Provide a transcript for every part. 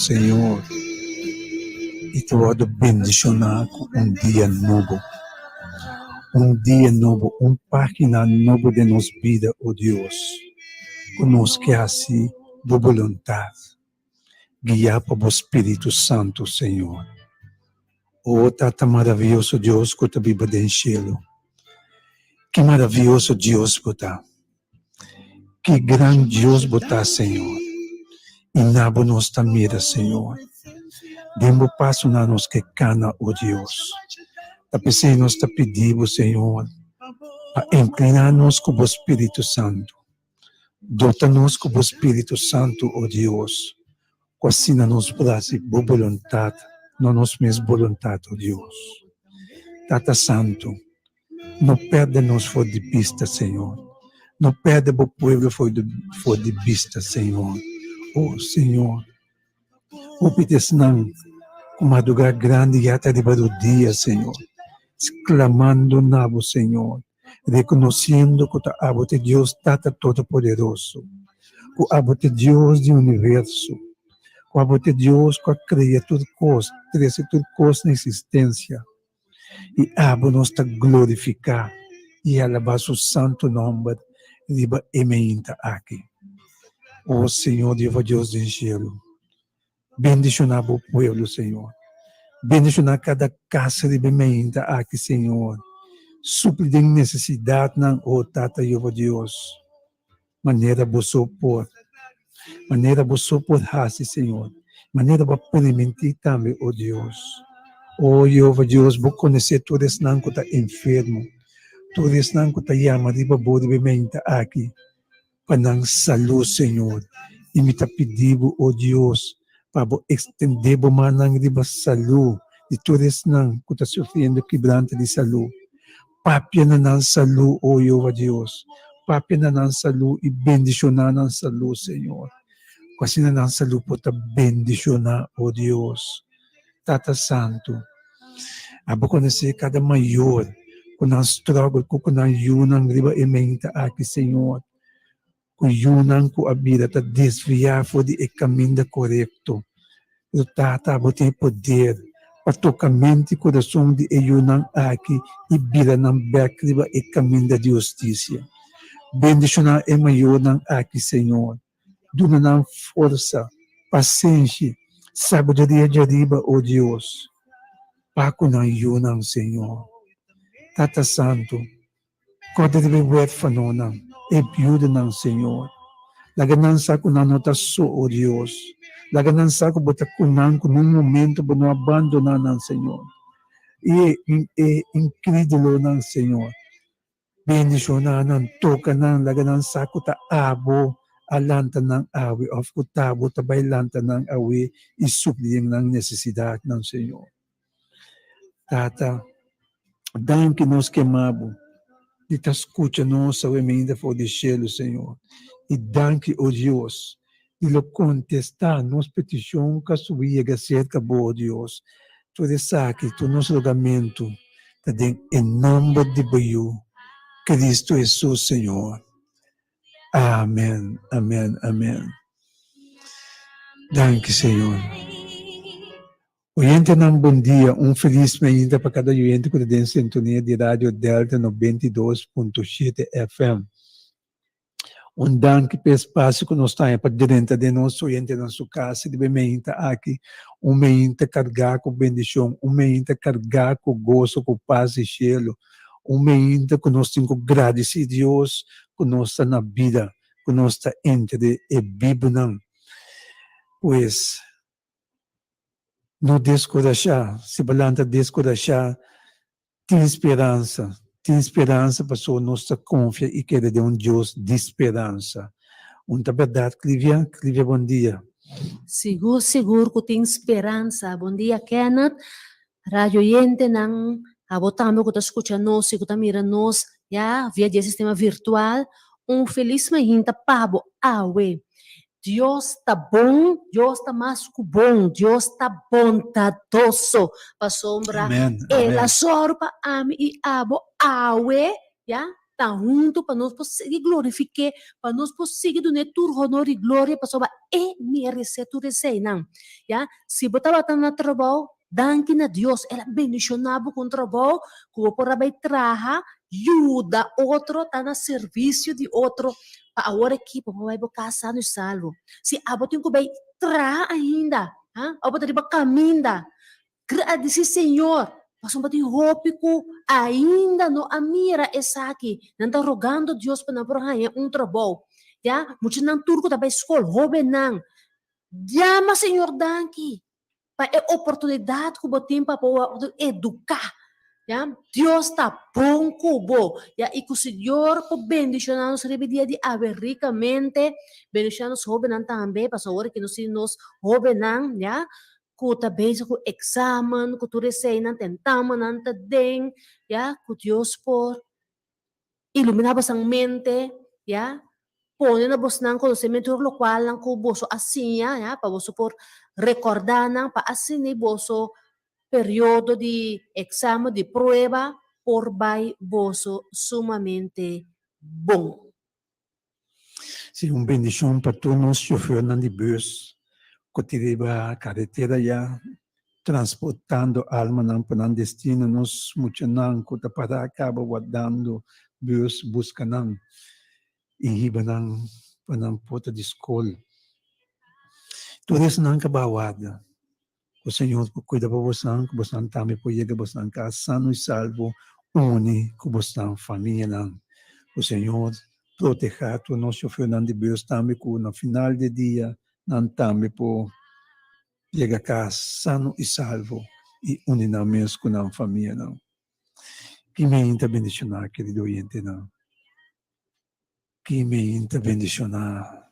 Senhor, e te vou bendicionar com dia novo. Dia novo, página nova de nossa vida, oh Deus. Conosco assim, boa vontade. Guiar para o Espírito Santo, Senhor. Oh, Tata maravilhoso Deus que está vivo no cielo. Que maravilhoso Deus que está. Que grande Deus que está, Senhor. E nabo nos mira, Senhor. Demos passo na nos que cana, oh Deus. Tapecei nos pedimos, Senhor, para inclinar-nos com o Espírito Santo. Dota-nos com o Espírito Santo, oh Deus. Cocina nos braços, boa vontade, não nos mesma vontade, oh Deus. Tata Santo, não perde-nos fora de vista, Senhor. Não perde o povo fora de vista, Senhor. Oh, Senhor, o petisnão, com madrugada grande e até do dia, Senhor. Exclamando nabo, Senhor. Reconhecendo que o abo de Deus Tata Todo-Poderoso. O abo de Deus do universo. O abo de Deus que cria tudo coisa, cresce tudo coisa na existência. E abo nos está glorificar e alabar o santo nome riba emeinta aqui. Oh Senhor, Deus do cielo. Bendicionar o povo, Senhor. Bendicionar cada casa de emeinta aqui, Senhor. Supre de necessidade não, oh Tata Deus. Maneira você por. Maneira você por fazer, Senhor. Maneira para permitir também, oh Deus. Oh Deus, vou conhecer todos não que está enfermo. Todos não que está chama de babo de emeinta aqui. Para não saúde, Senhor. E me está pedindo, oh Deus, para estender o manang de saúde de todos não que está sofrendo quebrante de saúde. Papia na nan saúde, oh Deus. Papia na nan saúde e bendicionar na saúde, Senhor. Quase na nan saúde pode bendicionar, oh Deus. Tata Santo. Abo conhecer cada maior, com a struggle, com a yunang riba ementa aqui, Senhor. Com yunang com a vida, ta desviar for de caminho correto. O Tata abo tem poder. Para tocar mente e coração de yunang aqui e vida não riba e caminho da justiça. Bendicionar é maior não aqui, Senhor. Duna força, paciência, sabedoria de riba, oh Deus. Paco não yunang, Senhor. Tata Santo, quando de huérfano não, é viúva não, Senhor. Laganan sa ko na notaso, oh Deus. Laganan sa ko bota kunan ko nung momento bo no abandona ng Senhor. E incrédulo ng Senhor. Bendicionar ng toka ng laganan sa ko ta abo alanta ng awi of kutabo tabay lanta ng awi isupliyeng ng necesidad ng Senhor. Tata, dahil kinos quemabo, de te escucha-nos a emenda for de cielo, Senhor. E danke, oh Deus, de lo contestar nos petição que subia cerca, oh Deus. Tu aqui, tu nos rogamento, em nome de Deus, Cristo Jesus, Senhor. Amém, amém, amém. Danke, Senhor. Oyente ng bom dia, feliz manhã para cada oyente que tem sintonia de Rádio Delta 92.7 FM. Danke pelo espaço que nós temos para direita de nós, oyente na sua casa, de manhã aqui, manhã carregar com bendição, manhã carregar com gozo, com paz e cielo, manhã que nós temos que agradecer a Deus, que nós estamos na vida, que nós estamos entre e vivo, pois, não descorajar, se balanta descorajar, tem esperança para só nossa confiança e querer de Deus de esperança. Uma verdade, Clívia, bom dia. Seguro que tem esperança. Bom dia, Kenneth. Rádio Yente nang abotamos que está escutando nós, que está mirando nós, via de sistema virtual. Feliz manhã para awe. Deus está bom, Deus está mais que bom, Deus está bondadoso para sombra. Amém. Ela sorpa ami e abo awe, tá junto para nós conseguir glorificar, para nós conseguir dar todo honor e glória para soba merecer tudo isso aí, não. Já, se você está na trabalho, danke na Deus, ela bendicionava com o trabalho, que você pode trabalhar, ajuda outro, está no serviço de outro, para agora aqui, para vai casar no salvo. Se a você tem que trabalhar ainda, a você tem que caminhar, agradecer Senhor, mas você hope que ainda não a mira essa aqui, não está rogando Deus para não ganhar trabalho, já, muitos não turco da escola, hope não, chama Senhor danke, para a oportunidade que você tem para educar. Ya, Deus está bom cubo. Ya, e que o Senhor por bendicionar-nos dia de haver ricamente, bendicionar-nos jovens também, para saber que nos jovens, ya, que também com exame, que tu recém tentamos, não tem, ya, que Deus por iluminar a mente, ya, pone na bos ng conocimiento lo cual ng kuboso assim, ya, para você por recordar para assim ni boso periodo de exame, de prueba, por vai vosso sumamente bom. Sim, bendição para todos os chauffeurs de bus que tiveram a carretera já transportando alma para o destino, nos muitos não que tá para acaba guardando bus buscando e iba para não porta de escola. Tudo isso não acabava. O Senhor cuida para você, que você também pode chegar você em casa sano e salvo, une que você família não. O Senhor proteja o nosso filho de Deus também que no final do dia não também pode chegar a casa sano e salvo e une na mesma com a família não. Que me interbendicionar, querido oyente não. Que me interbendicionar.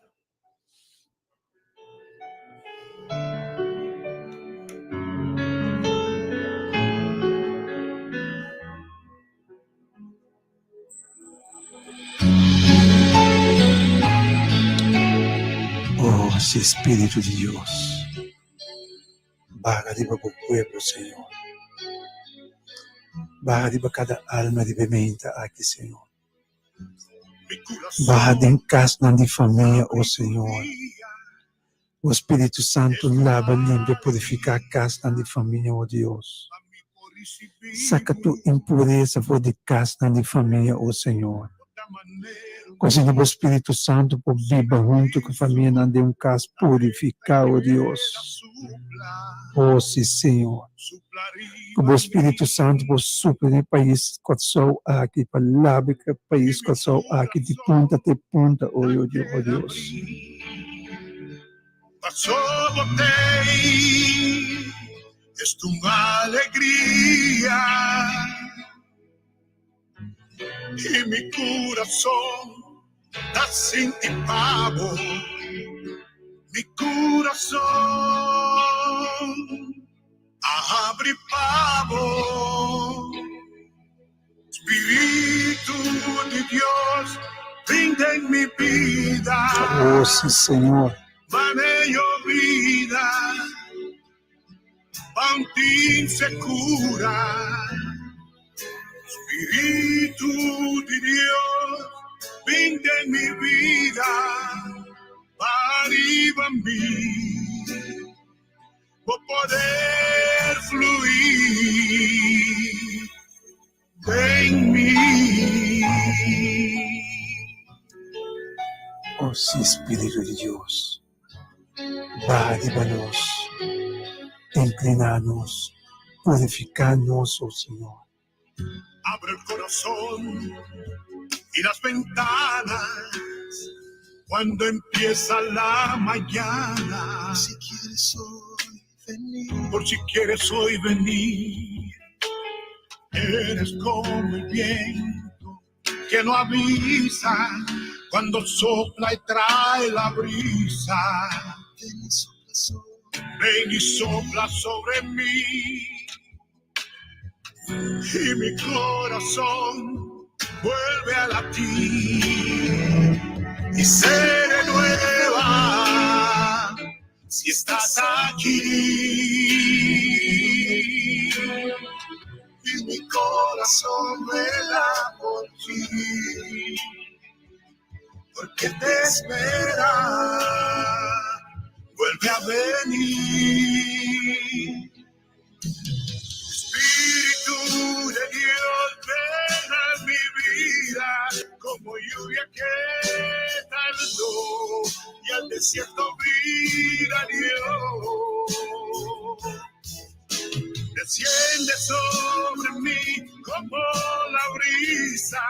Oh, esse Espírito de Deus, baja arriba para o pueblo, Senhor. Baja arriba cada alma de pimenta aqui, Senhor. Baja em casa de família, oh Senhor. O Espírito Santo lava, limpa, purifica a casa de família, oh Deus. Saca tu impureza fora de casa de família, oh Senhor. Così o Espírito Santo por viva junto com a família de casa purificar, oh Deus. Oh, sim, Senhor. O Espírito Santo por suprir o país que sou aqui, palavra que o país que sou aqui, de ponta a ponta, oh Deus. Pasó-botei, es uma alegria e mi coração está sin ti pavo, mi coração abre pavo, Espírito de Deus, brinda em mi vida. Oh, sim, Senhor. Manejo vida, Pantin secura, Espíritu de Dios, vinde en mi vida, arriba en mí, por poder fluir en mí. Oh, sim, Espírito de Deus. Baja-nos, inclinar-nos, purificar-nos, oh Senhor. Abre el corazón y las ventanas cuando empieza la mañana. Si quieres hoy venir, por si quieres hoy venir, eres como el viento que no avisa cuando sopla y trae la brisa. Ven y sopla sobre mí y mi corazón vuelve a latir y se renueva si estás aquí y mi corazón vuela por ti. porque te espera, vuelve a venir. Espíritu de Dios, ven a mi vida, como lluvia que tardó y al desierto vida dio. Desciende sobre mí como la brisa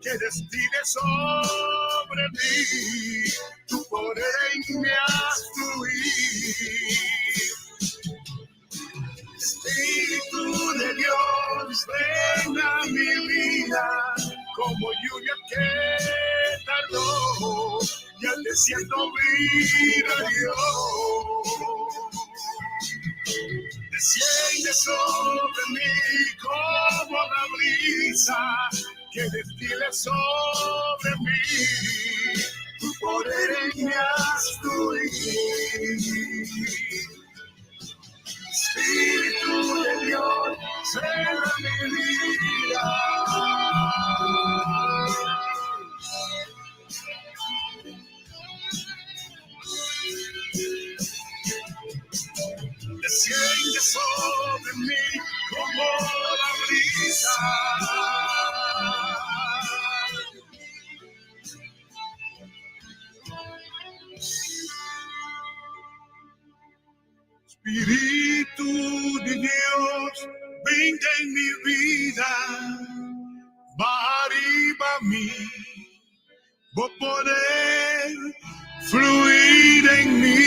que destile sobre mí, tu poder en mí haz fluir. Espíritu de Dios, ven a mi vida, como lluvia que tardó y al desierto vida dio. Desciende sobre mí como la brisa que destile sobre mí, tu poder en mí haz fluir. Espíritu de Dios, ven a mi vida. Desciende sobre mí como la brisa. Espíritu de Dios, venga en mi vida, va arriba a mí, voy a poder fluir en mí.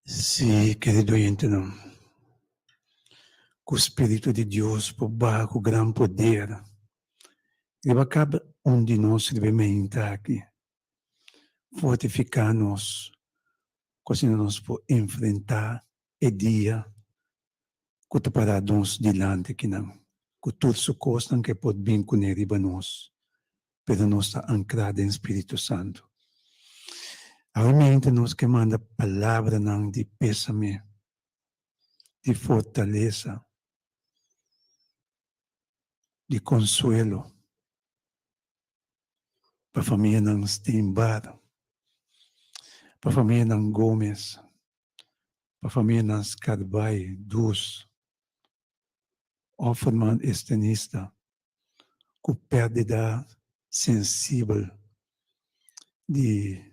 Sì, querido oyente, não. Com o Espírito de Deus por baixo, grande poder, ele vai cada de nós experimentar aqui, fortificar-nos, assim nós podemos enfrentar o dia que está parado nos diante aqui, não. Com tudo isso coisa que pode vir com ele para nós, mas nós está ancrado em Espírito Santo. Realmente nós que manda palavra não de pésame, de fortaleza, de consuelo para a família não Steinbar, para a família não Gomes, para a família não Carvalho, Dus, Offerman Estenista, com perda sensível de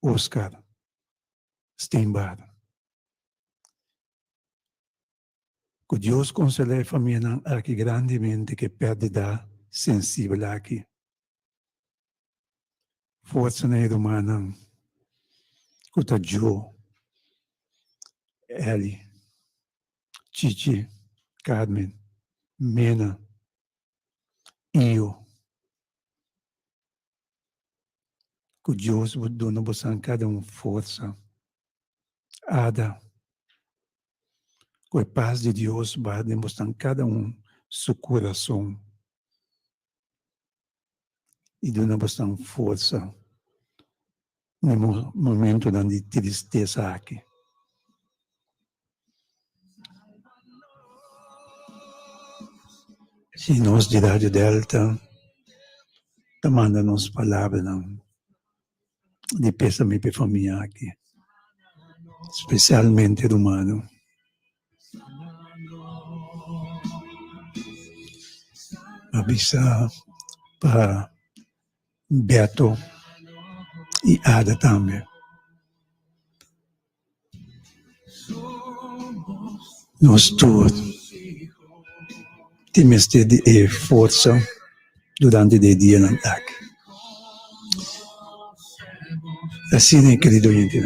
Oscar Steinbar. Que Deus concede a família aqui grandemente que perda sensível aqui. Força na humana, que está Joe, Ellie, Chichi, Carmen, Mena, eu. Que Deus dona a cada força. Ada. Que a paz de Deus vai demonstrar cada seu coração. E dona força no momento de tristeza aqui. Se nós de Rádio Delta, manda-nos palavras de pésame para a família aqui, especialmente humano. Avisa para Beto e Ada também. Nós todos temos de força durante o dia na ataque. Assim, querido oyente,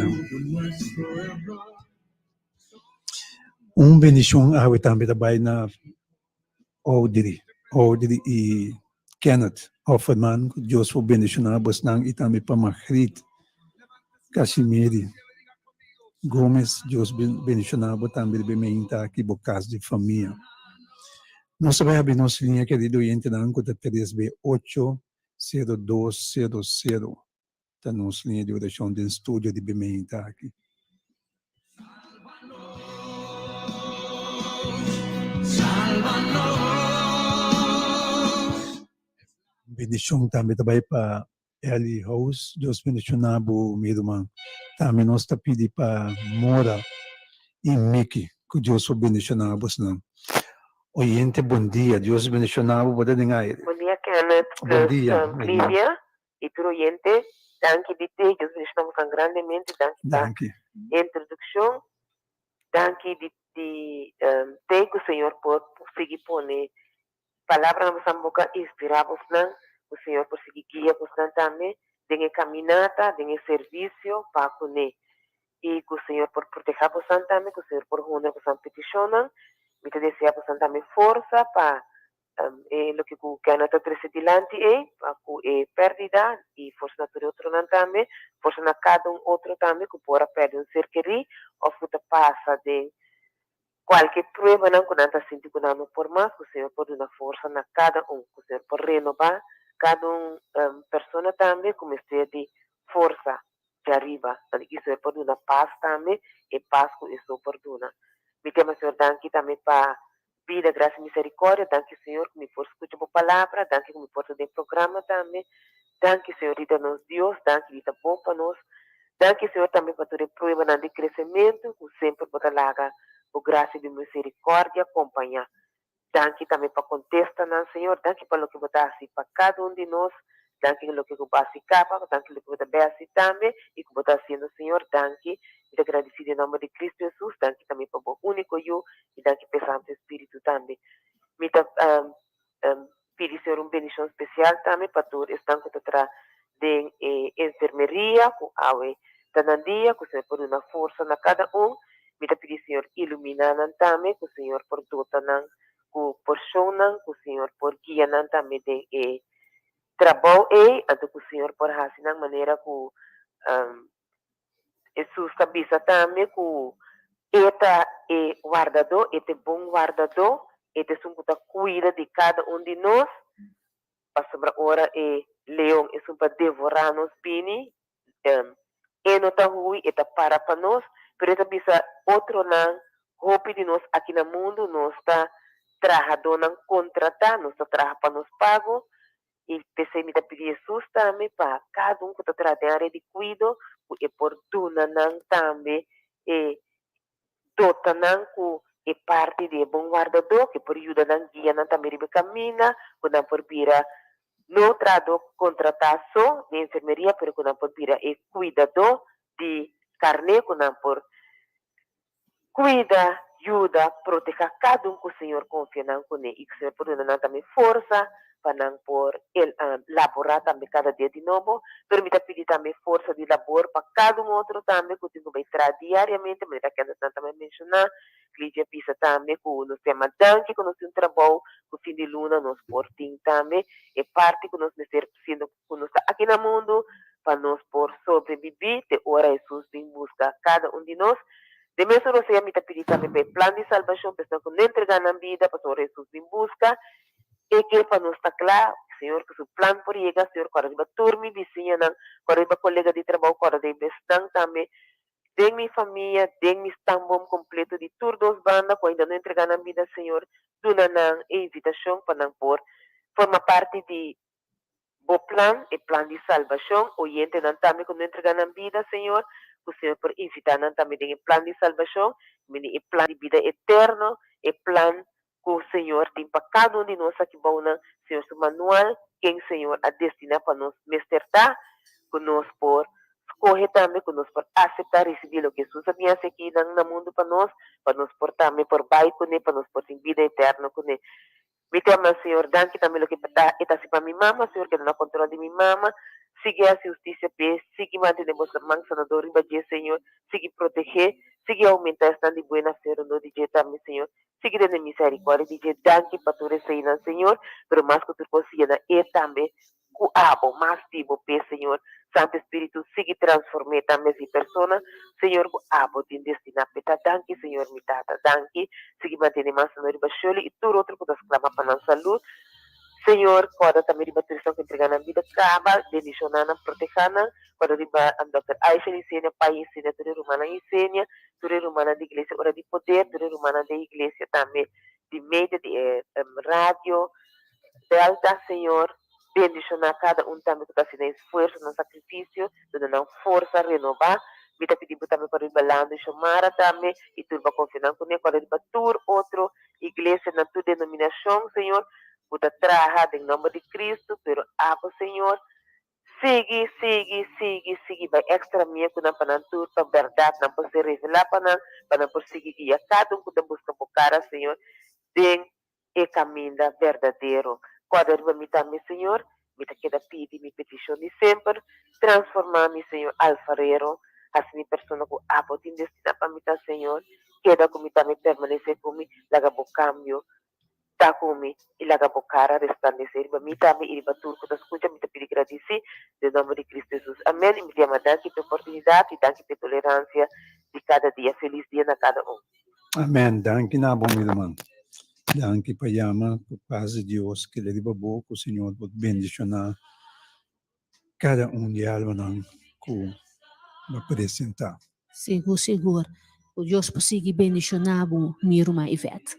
bendição ao também trabalho na Audrey e Kenneth Offerman, Deus for bendicionar vos nang itami pa Magritte, Casimiri, Gomes, Deus bendicionar vos também bementa aqui bo casa de família. Nós sabemos nossa linha querido oyente na anco da 3B80200, da nossa linha de oração do estúdio de bementa aqui. bendición também também para Eli House, Deus bendicionabo meu irmão. Também nós está pedindo para Mora e Miki, que Deus o bendicionabo não. Oyente, bom dia, Deus bendicionabo, pode dengar. Bom dia, Kenneth. Bom dia. Lívia e tu oyente, danke de te, Deus bendicionamos grandemente, danke para Danke. introdução, danke de te que o Senhor pode seguir poner palavra na nossa boca, inspirá-vos, o Senhor por seguir guia-vos também, dengue caminhada, dengue serviço para comer. E que o Senhor por proteger-vos também, que o Senhor por responder-vos peticionam, me te deseja-vos também força para lo que o Kenneth trouxe dilante para que perdida e força natural outro também, força na cada outro também, que pode perder ser querido, ou futa passa de qualquer prova não que não está sentindo não por mais, que o Senhor pode dar força na cada que o Senhor pode renovar cada pessoa também, como esteja de força de arriba, que o Senhor pode dar paz também, e paz que isso oportuna. Me tema, Senhor, danke também para vida, graça e misericórdia, danke, Senhor, que me for escutar a palavra, danke que me for ter programa também, danke, Senhor, dita-nos Deus, danke, dita bom para nós, danke, Senhor, também para ter prova de crescimento, que sempre pode lagar por graça e misericórdia acompanhar. Danke também para contestar, Senhor, danke para o que você assim para cada de nós, danke pelo que você se capa, danke pelo que você vê assim também, e que você sendo, Senhor, danke, e agradecido em nome de Cristo Jesus, danke também para o único eu, e danke para o Santo Espírito também. Me pedi, Senhor, bendição especial também para todos, estão que atrás de enfermeria, com a tanandia, que o Senhor por uma força na cada me pedi, Senhor, iluminar também, que o Senhor por dotar ku persona ku Senhor por guia também de trabalho até que o Senhor por hasil maneira ku Jesus cabeça também ku eta guardador, eta bom guardador, eta sumputa cuida de cada de nós, para sobre hora leão é sumpa devorar nos pini, não tá ruim, eta para nós, pero eta bisa outro não, roupa de nós aqui no mundo, nós está trabajador não contratar, nós está trabalhando para nos pago, e pensei me pedir Jesus também para cada que está trabalhando área de cuido, e por duna não também, e dota não que é parte de bom guardador, que por ajuda não guia não também de caminha, que não por vira não trado contratação de enfermeria, pero que não por vira é cuidador de carne, que não por cuida, ajuda, proteger cada que o Senhor confia com ele. E que o Senhor pode dar também força para não por laborar também cada dia de novo. Permita pedir também força de labor para cada outro também, que o Senhor vai trazer diariamente, mas que nós também mencionar, Lídia pisa também, que nós temos danke, que nós temos trabalho, que o fim de luna nós portim também, é parte que nós necessitamos, que nós aqui no mundo, para nós por sobreviver, de hora Jesus vem buscar cada de nós. De mesmo você me pedir também para plano de salvação, pessoa que não entregar na vida, para o Jesus em busca, e que para nós está claro, Senhor, que o plano por chegar, Senhor, quando eu turmi, vizinha, quando eu colega de trabalho, quando eu estão também, tem minha família, tem meu tambom completo de todas as bandas, que ainda não entregar na vida, Senhor, dona na invitação para não por, forma parte de bom plano, e plano de salvação, oyente não também, quando não entregar na vida, Senhor, o Senhor por invitar também tem plano de salvação, e plano de vida eterno, e plano que o Senhor tem para cada de nós aqui, Senhor, seu manual, quem Senhor a destinar para nós mestertar, que nós por escolher também, que nós por aceitar receber o que Jesus havia aqui no mundo para nós por também por baixo com ele, para nós por ter vida eterna com ele. Me tema, Senhor, danke também o que está para minha mama, Senhor, que está no controle de minha mama, siga a justiça, siga manter vossa mão sanadora, Senhor, siga proteger, siga aumentar esta de buena fé, no DJ também, Senhor, siga de misericórdia, DJ, danke para tu receber, Senhor, pero mais que tu consiga, e também, o abo, mais tipo, Senhor, Santo Espírito, siga transformar também essa pessoa, Senhor, o abo, tem destinar, peta, danke, Senhor, me tata, danke, siga manter mais sanadora, e tudo outro que tu exclama para nossa saúde, Senhor, quando também riba turismo que entregar na vida caba, bendicionana, protegana, quando riba a Dr. Aisha Licenia, pai ensina, tudo romana ensina, tudo romana de igreja, hora de poder, tudo romana de igreja também, de mídia, de rádio, Delta, Senhor, bendicionar cada um também que está sendo esforço no sacrifício, dando força, renovar. Me tá pedindo também para ir balando e chamar também, e tudo vai confiar com ele, quando ele vai tur outro igreja na tua denominação, Senhor, puta trabalhar em nome de Cristo, pero abo, Senhor, sigue, vai extra minha que não para tur, para verdade, não pode se revelar para não por seguir guia, cada um que busca por cara, Senhor, tem e caminho verdadeiro. Quando eu me também, Senhor, me tá queda pedir, me petição de sempre, transformar-me, Senhor, alfarero, assim pessoa que abo tem destina para mim, Senhor, queda comigo também permanecer comigo, laga bo cambio, tá comigo e laga bo cara resplandecer, para mim também ir para tudo que tu escuta, me tá pedir agradecer, em nome de Cristo Jesus. Amém. E me chama danke pela oportunidade e danke pela tolerância de cada dia. Feliz dia na cada um. Amém. Danke na bom irmão. Danke payama, por paz de Deus, que ele babou, que o Senhor pode bendicionar cada de alma não que vai apresentar. Seguro. O Deus possível bendicionar minha irmã Ivete.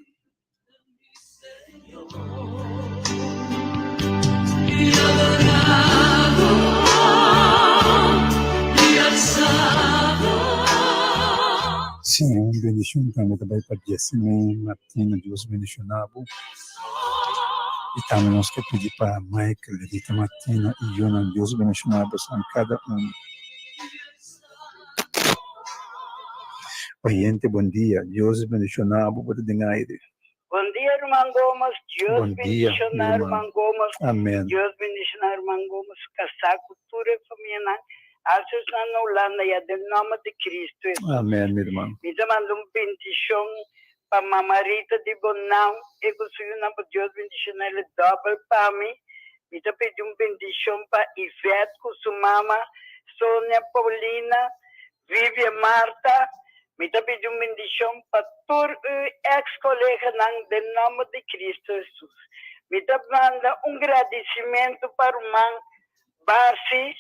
Sim, bendição também para Jessamine, Martina, Deus bendicionado. E também nós que pedir para Michael, Rita Martina e Jonas, Deus bendicionado são cada um. Oyente, bom dia. Deus bendicionado por dengaire. Bom dia, irmão Gomes. Deus Bom dia, bendicionar, irmã. irmão Gomes. Amém. Deus bendicionar, irmão Gomes. Casar cultura e família. Asos na Holanda e em nome de Cristo. Amém, minha irmã. Me mando bendição para a Marita de Bonão. E que o Senhor, Deus bendicionar ele dobro para mim. Me pedi bendição para Ivete, com sua mama, Sônia, Paulina, Vivian, Marta. Me pedi bendição para todos os ex-colegas em nome de Cristo Jesus. Me manda agradecimento para o irmão Barsi,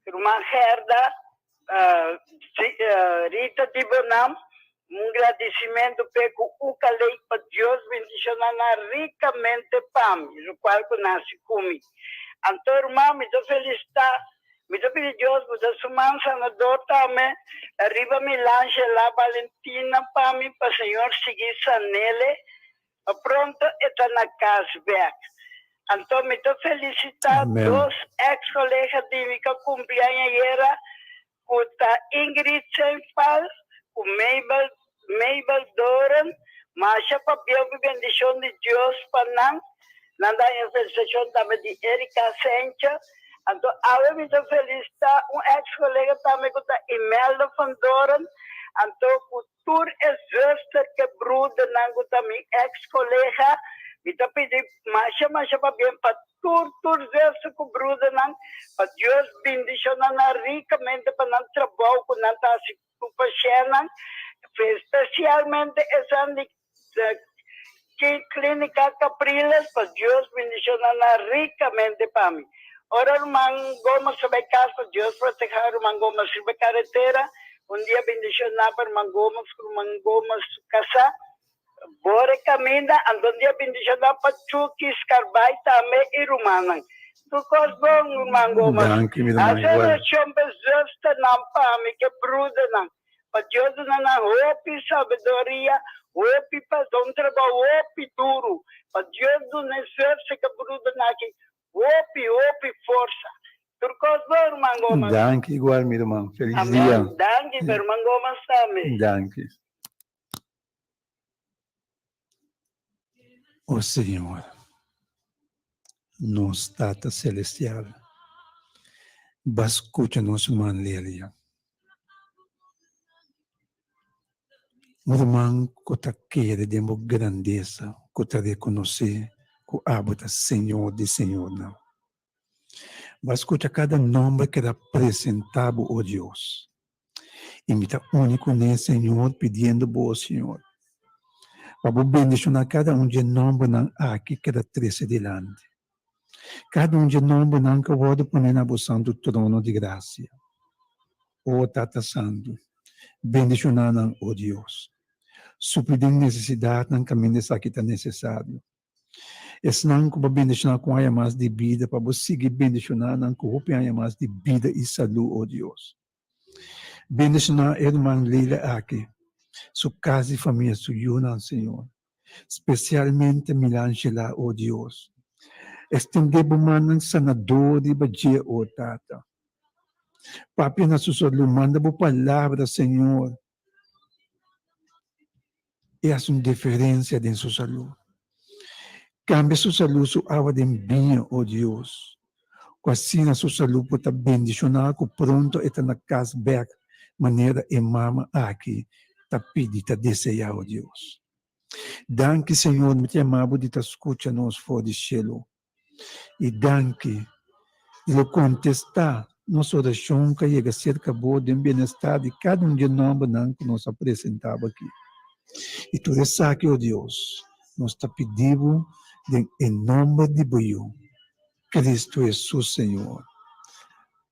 irmã Herda, Rita de Bonam, agradecimento pelo Ucalei para Deus bendicionar ricamente para mim, o qual eu nasci comigo. Então, irmã, me felicitar. Me pedi Deus por a sua sanador também. Arriba me lanche lá Valentina para mim, para o Senhor seguir nele. Pronto, está na casa back. Então, me felicitar dois ex-colegas de mim que cumpleaños era, com a Ingrid Senfal, com Mabel Doran, mas para a bendição de Deus para nós. Nada em felicitação também de Erika Sencha. Então, eu me felicitar ex-colega também com a Imelda Van Doren. Então, com todo exército que bruda também ex-colega, me pedi mais para bem para todo exército que bruda para Deus bendicionar ricamente para não trabalhar com não tá se ocupando, especialmente essa clínica Capriles para Deus bendicionar ricamente para mim. Ora, irmão Gomes, sobre casa, Deus proteger o irmão Gomes sobre carretera. Dia bendicionar para o irmão Gomes casa. Bora caminha, andando dia bendicionar para Chucky, Escarbai também e Romana. Tu coisa bom, irmão Gomes. A geração pessoa não para mim, que bruda não. Para Deus não hope sabedoria, hope para um trabalho, hope duro. Para Deus não exerce que bruda não aqui. Hope, força. Por causa do irmão Gomes. Danke, igual, meu irmão. Feliz Amém. dia. Danke, irmão Gomes também. Danke. O Senhor, nosso Tata Celestial, escuta-nos, manlélia. O irmão que está querendo de uma grandeza, que está reconhecer que habita Senhor de Senhor, não. Mas escuta cada nome que é apresentado, ó Deus. Imita único nesse Senhor, pedindo boa Senhor. Para bendicionar cada de nome aqui que é trece delante. Cada de nome que eu vou pôr na santo trono de graça. Ó Tata Santo, bendicionar, ó Deus. Suprir necessidade no caminho dessa que está necessário. Es não que bendicionar com a mais de vida, para você seguir bendicionar, não que a mais de vida e saúde, oh Deus. Bendicionar irmã Leila aqui, sua casa e família, sua Yuna, Senhor. Especialmente Milangela, oh Deus. Estender bumanang sanador de badia, oh Tata. Papi na susunod, manda mo palavra, Senhor. E haz uma diferença em sua saúde. Cambia sua saúde, sua awa de bem, oh Deus. Assim a sua saúde pode bendicionar, que pronto está na casa back, maneira e mama aqui, está pedindo, está desejando, oh Deus. Danke, Senhor, me chamava de escutar nos fora do cielo. E danke, de contestar nossa oração que chega cerca do bem-estar de cada de nós que nos apresentava aqui. E tu aqui, oh Deus, nós está pedindo em nome de Deus, Cristo Jesus, Senhor.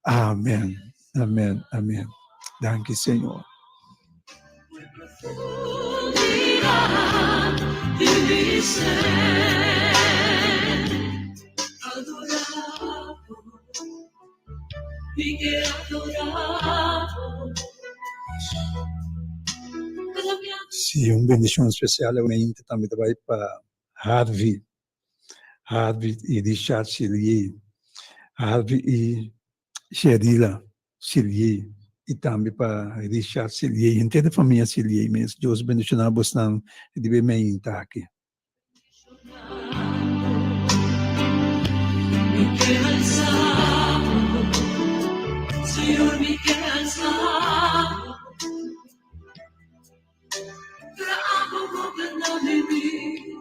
Amém, amém, amém. Danke, Senhor. Sim, uma bendição especial realmente também vai para Harvey e Richard Chilier, Harvey e Sherila Chilier, e também para Richard Chilier, inteira a família Chilier mesmo. Deus bendicionar vocês de bem me aqui. Senhor, me cansado.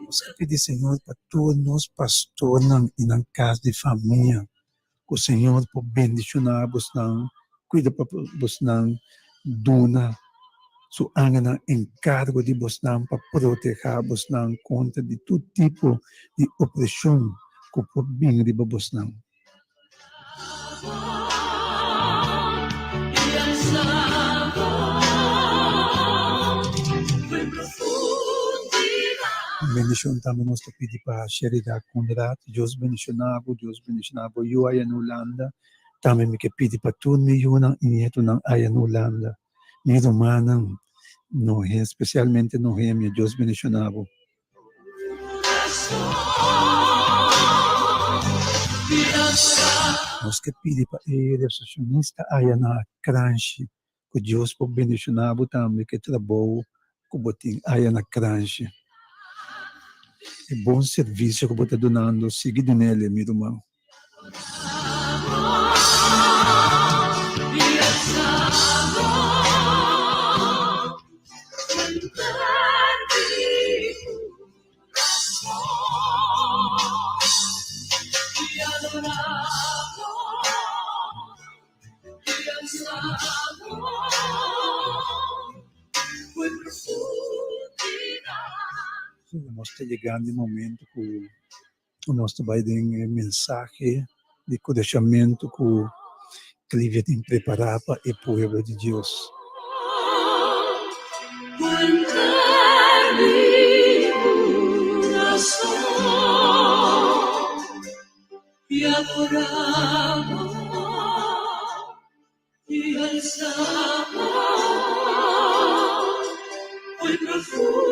Nós pedimos, Senhor, para todos os pastores na casa de família, que o Senhor pode bendicionar vocês, cuida para vocês, dona sua angana encargo de vocês para proteger vocês contra de todo tipo de opressão que pode vir de vocês. Bendição também nós pedimos para a Sherida Conrad, Deus bendicionava, eu aí na Holanda, também me pedi para tudo me Yuna e neto não aí na Holanda, minha irmã não é, especialmente não é, minha Deus bendicionava. Nós que pedimos para ele, recepcionista aí na Cranche, que Deus pode bendicionar também, que trabalho que botem aí na Cranche. É bom serviço que você está dando, seguido nele, meu irmão. Nós estamos chegando no momento que nós vai dar mensagem de encorajamento que ele tem preparado para o povo de Deus. E adoramos e alzamos foi profundidade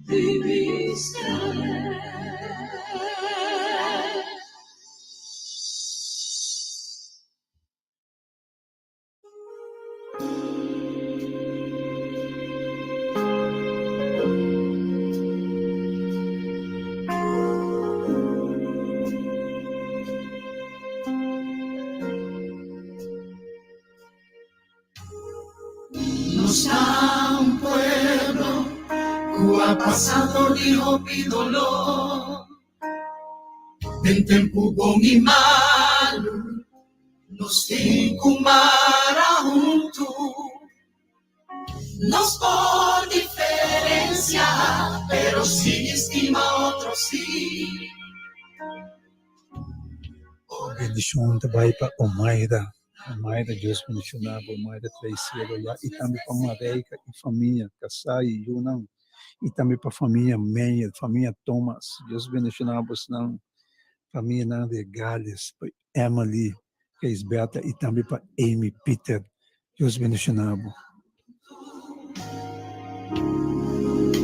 de mistério. Está un pueblo que ha pasado de hope y dolor, en tiempo bom y malo, nos tem kumara junto, nos por diferencia, pero sí estima otro sí. Bendição vai para Omaira, Deus mencionava, Omaira Traicero, e também para Mareica e família, Kassai e Yunão, E também para a família Meyer, família Thomas. Deus abençoe-vos na família de Gales, para Emily, Berta, e também para Amy, Peter. Deus abençoe-vos.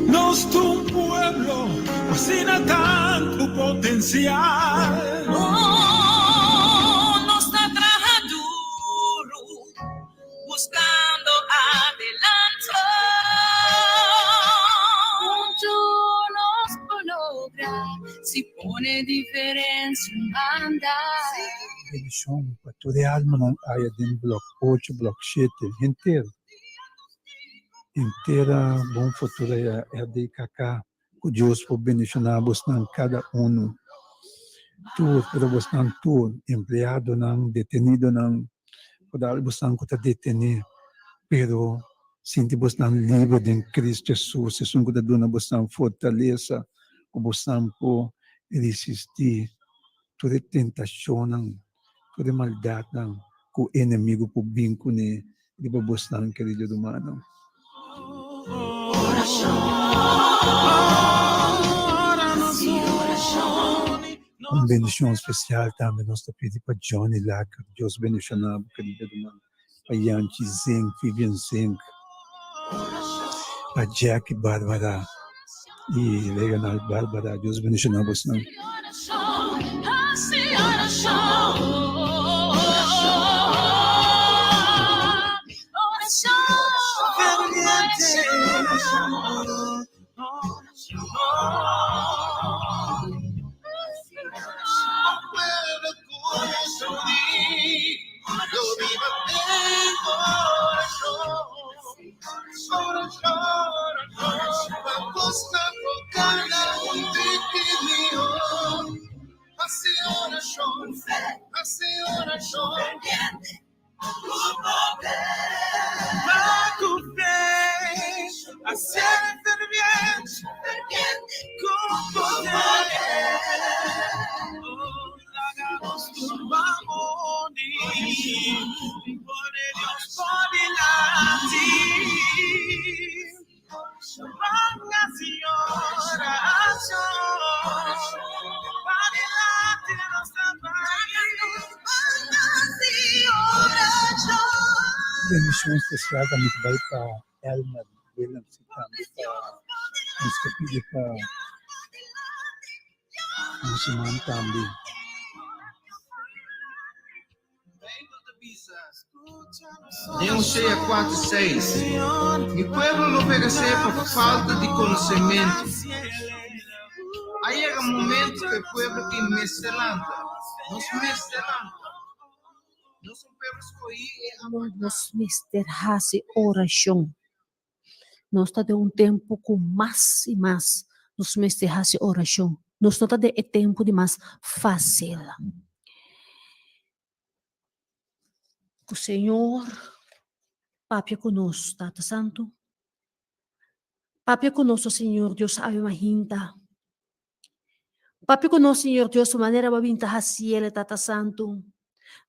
Nuestro pueblo fascina tanto potencial. Oh, nos está trabajando duro, buscando adelante. Juntos por lograr, si pone diferencia en banda. Bendição para toda a alma na área de bloco 8, bloco 7, inteira bom futuro é de Cacá, que Deus for bendicionar-vos em cada um. Tu, para vos não tu, empregado não, detenido não, para vos não que detener, pero sinti-vos não livre em Cristo Jesus, isso que dá vos não fortaleza, que vos não por resistir toda tentação não, toda maldade não, que o inimigo por vinco ne, de vos não, querido humano. Uma bendição especial também nós pedimos para Johnny Lacker, Deus abençoe, querido irmão, para Yanchi Zeng, Vivian Zeng, para Jackie Bárbara e Leonard Bárbara, Deus abençoe você. Bendição especial também vai para Elma Williams e também para nós pedimos para nosso irmão também. Em Oséia 4:6, mi pueblo lo pereceu por falta de conhecimento. Aí é o momento que o pueblo que me estelanta, nos me estelanta. Nós somos pueblo escolhido. Nos mesterrase oração. Nós está de tempo com mais e mais. Nos mesterrase oração. Nós está de tempo de mais fácil. O Senhor, Papi conosco, Tata Santo. Papi conosco, Senhor Deus, ave mahinta. Papi conosco, Senhor Deus, de maneira babinta raciela, Tata Santo.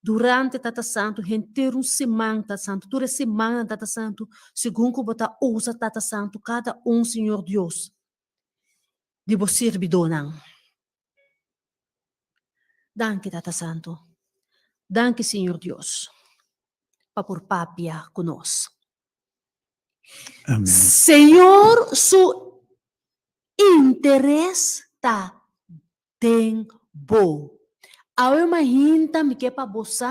Durante, Tata Santo, inteiro semana, Tata Santo, toda semana, Tata Santo, segundo que você usa, Tata Santo, cada Senhor Deus, de você servidor. Danke, Tata Santo. Danke, Senhor Deus. Por papia conosco. Amém. Senhor, su interesse está bom. A imagina me que para você,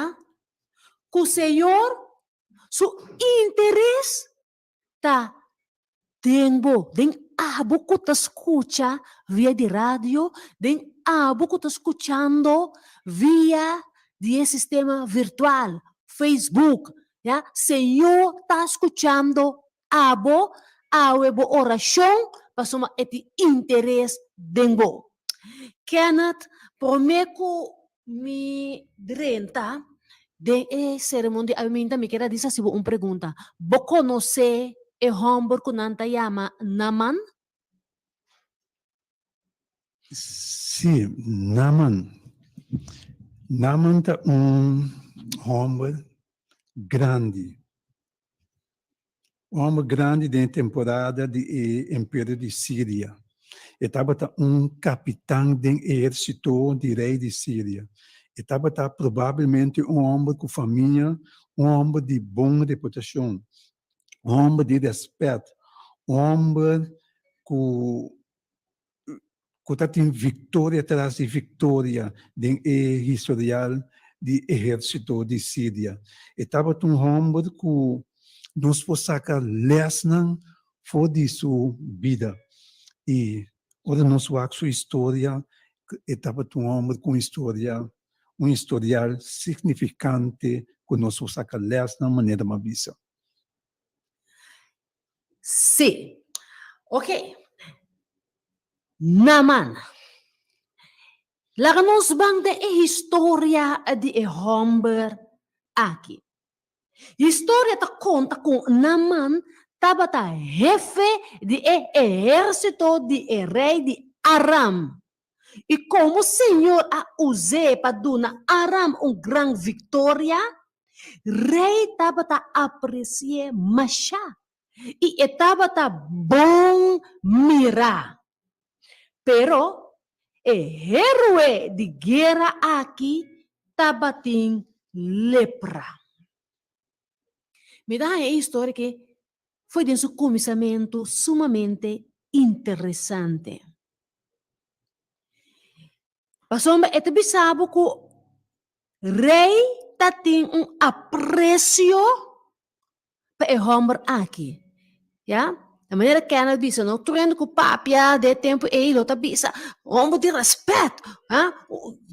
que o Senhor, su interesse está bom. Den abo que te escucha via de rádio, den abo que te escuchando via de sistema virtual. Facebook, ya, Senhor está escutando abo, a oração, para somar esse interesse dengo. Kenneth, prometo me drenta de cerimônia, a mim também quero dizer se uma pergunta. Você conhece o homem que nanta chama Naaman? Sim, Naaman. Naaman é homem grande, um homem grande da temporada do Império de Síria. Estava capitão do exército do rei de Síria. Estava provavelmente homem com família, homem de boa reputação, homem de respeito, homem que tem vitória atrás de vitória no historial do exército de Síria. Estava homem que nos foi sacar lesson fora de sua vida. E ora nós vamos sua história, estava homem com história, historial significante que nós vamos sacar lesson de maneira mais vista. Sim. Ok. Naman. Laga nos bang de historia di homem aqui. História ta conta com Naman tava ta jefe de exército de rei de Aram. E como o Senhor a usou para dar Aram grande vitória, rei tava ta apreciar Masha. E estava ta bom mirar. Pero herói de guerra aqui tava tem lepra. Me dá a história que foi de seu começamento sumamente interessante. Passou este bisabo que o rei tem apreço para o homem aqui. Ja? Da maneira que ela bisa, não trendo com papia de tempo ele tá bisa, homem de respeito,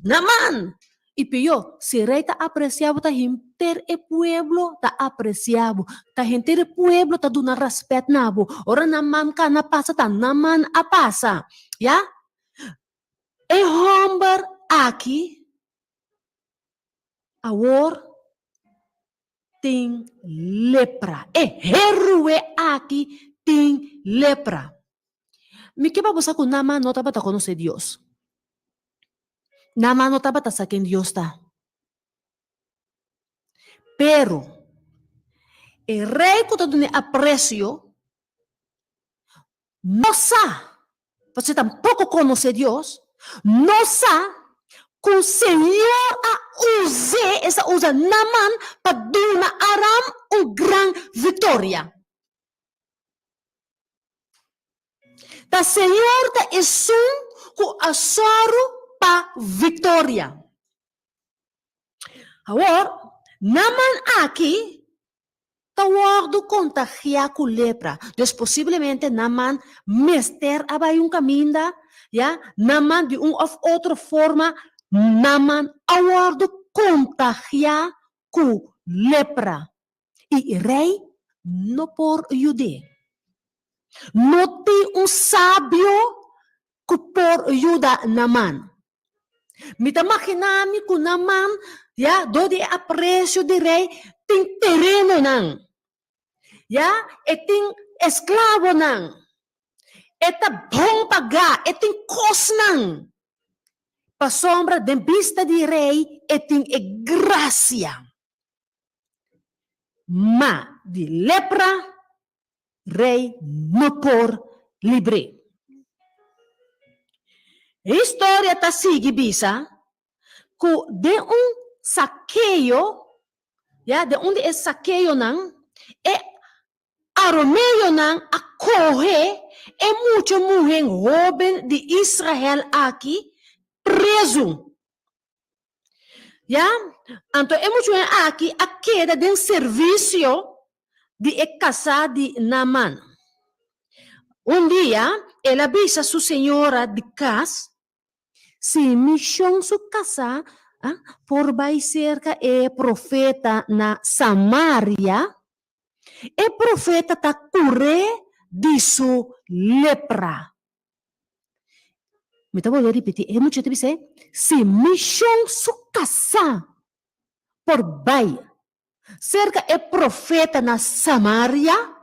naman. E pior, se rei tá apreciado, tá gente e pueblo tá apreciado, tá gente e pueblo tá dando respeito nabo. Ora naman ka na passa, tá naman a passa, ya? E homem aqui, awor tem lepra. E herói aqui tem lepra. Me que babosa com Naman não estava conhecer Deus. Naman não estava sabendo Deus tá. Pero o rei que está dando apreço, não sabe, você tampouco conhece Deus, não sabe que o Senhor a usa Naman para dar a Aram grande vitória. O Senhor ta isum ku asoro pa vitória. Agora, naman aqui, tawardo contagiar com lepra. Então, possivelmente, naman mester abay caminho, ya, naman de of outra forma, naman awardo contagiar com lepra. E rei não por ayudar. Não tem sábio que por ajuda Naman. Me imaginami que Naman, ya, do de apreço de rei, tem terreno nang. Ya, e tem escravo nang. E tá bom pagar, e tem cos nang. Pa sombra de vista de rei, e tem graça. Ma de lepra, rei não por livre. A história está sigue bisa que de saqueio, ya, de onde é saqueio não, é aromeio não a correr, é muito mulher jovem de Israel aqui preso. Ya, então é muito aqui a queda de serviço de casa de Naman. Dia, ela avisa sua senhora de casa, se missão sua casa, por vai cerca é profeta na Samaria, e profeta tá curé de sua lepra. Me vou repetir, é muito dizer, se missão sua casa, por vai cerca é profeta na Samaria,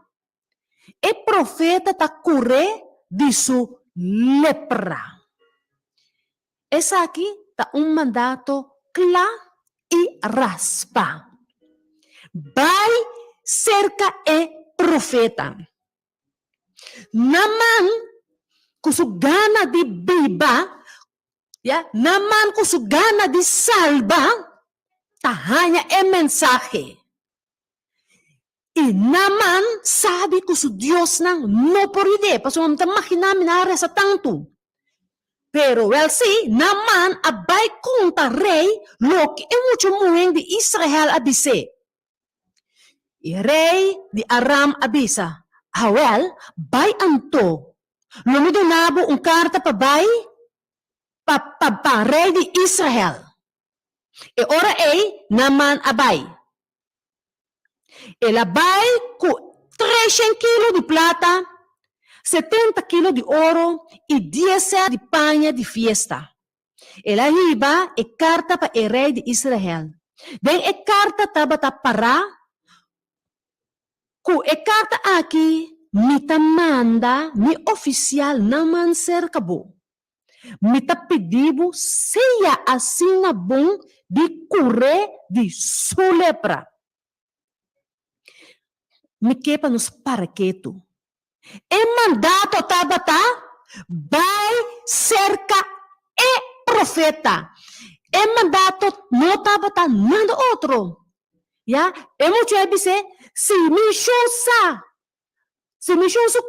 e profeta ta curé de sua lepra. Essa aqui tá mandato claro e raspa. Vai cerca e profeta. Naman kusugana di biba, ya, naman kusugana di salba, tahanya mensahe. Naman sabi ko sa Diyos ng no por ide, pasumamta makinamin na sa tangto. Pero well see, naman abay kung ta rey, loki e mucho mueng di Israel abise. Rey di Aram abisa. Well, bay anto. Lumidunabo ang karta pa bay, pa rey di Israel. Ora naman abay. Elabay ko 300 kilo di plata, 70 kilo di oro e 10 di pagna di fiesta. Elahiba e carta pa e rey di Israel. Den e carta tabata para, ku e carta aki, mita manda, mi oficial naman serkabo. Mita pedibo seya assim na bom di kure di sulepra. Mi kepa nos paraqueto. E mandato tabata, vai cerca e profeta. E mandato no tabata nada outro. Ya, e mucho dice, si mission sa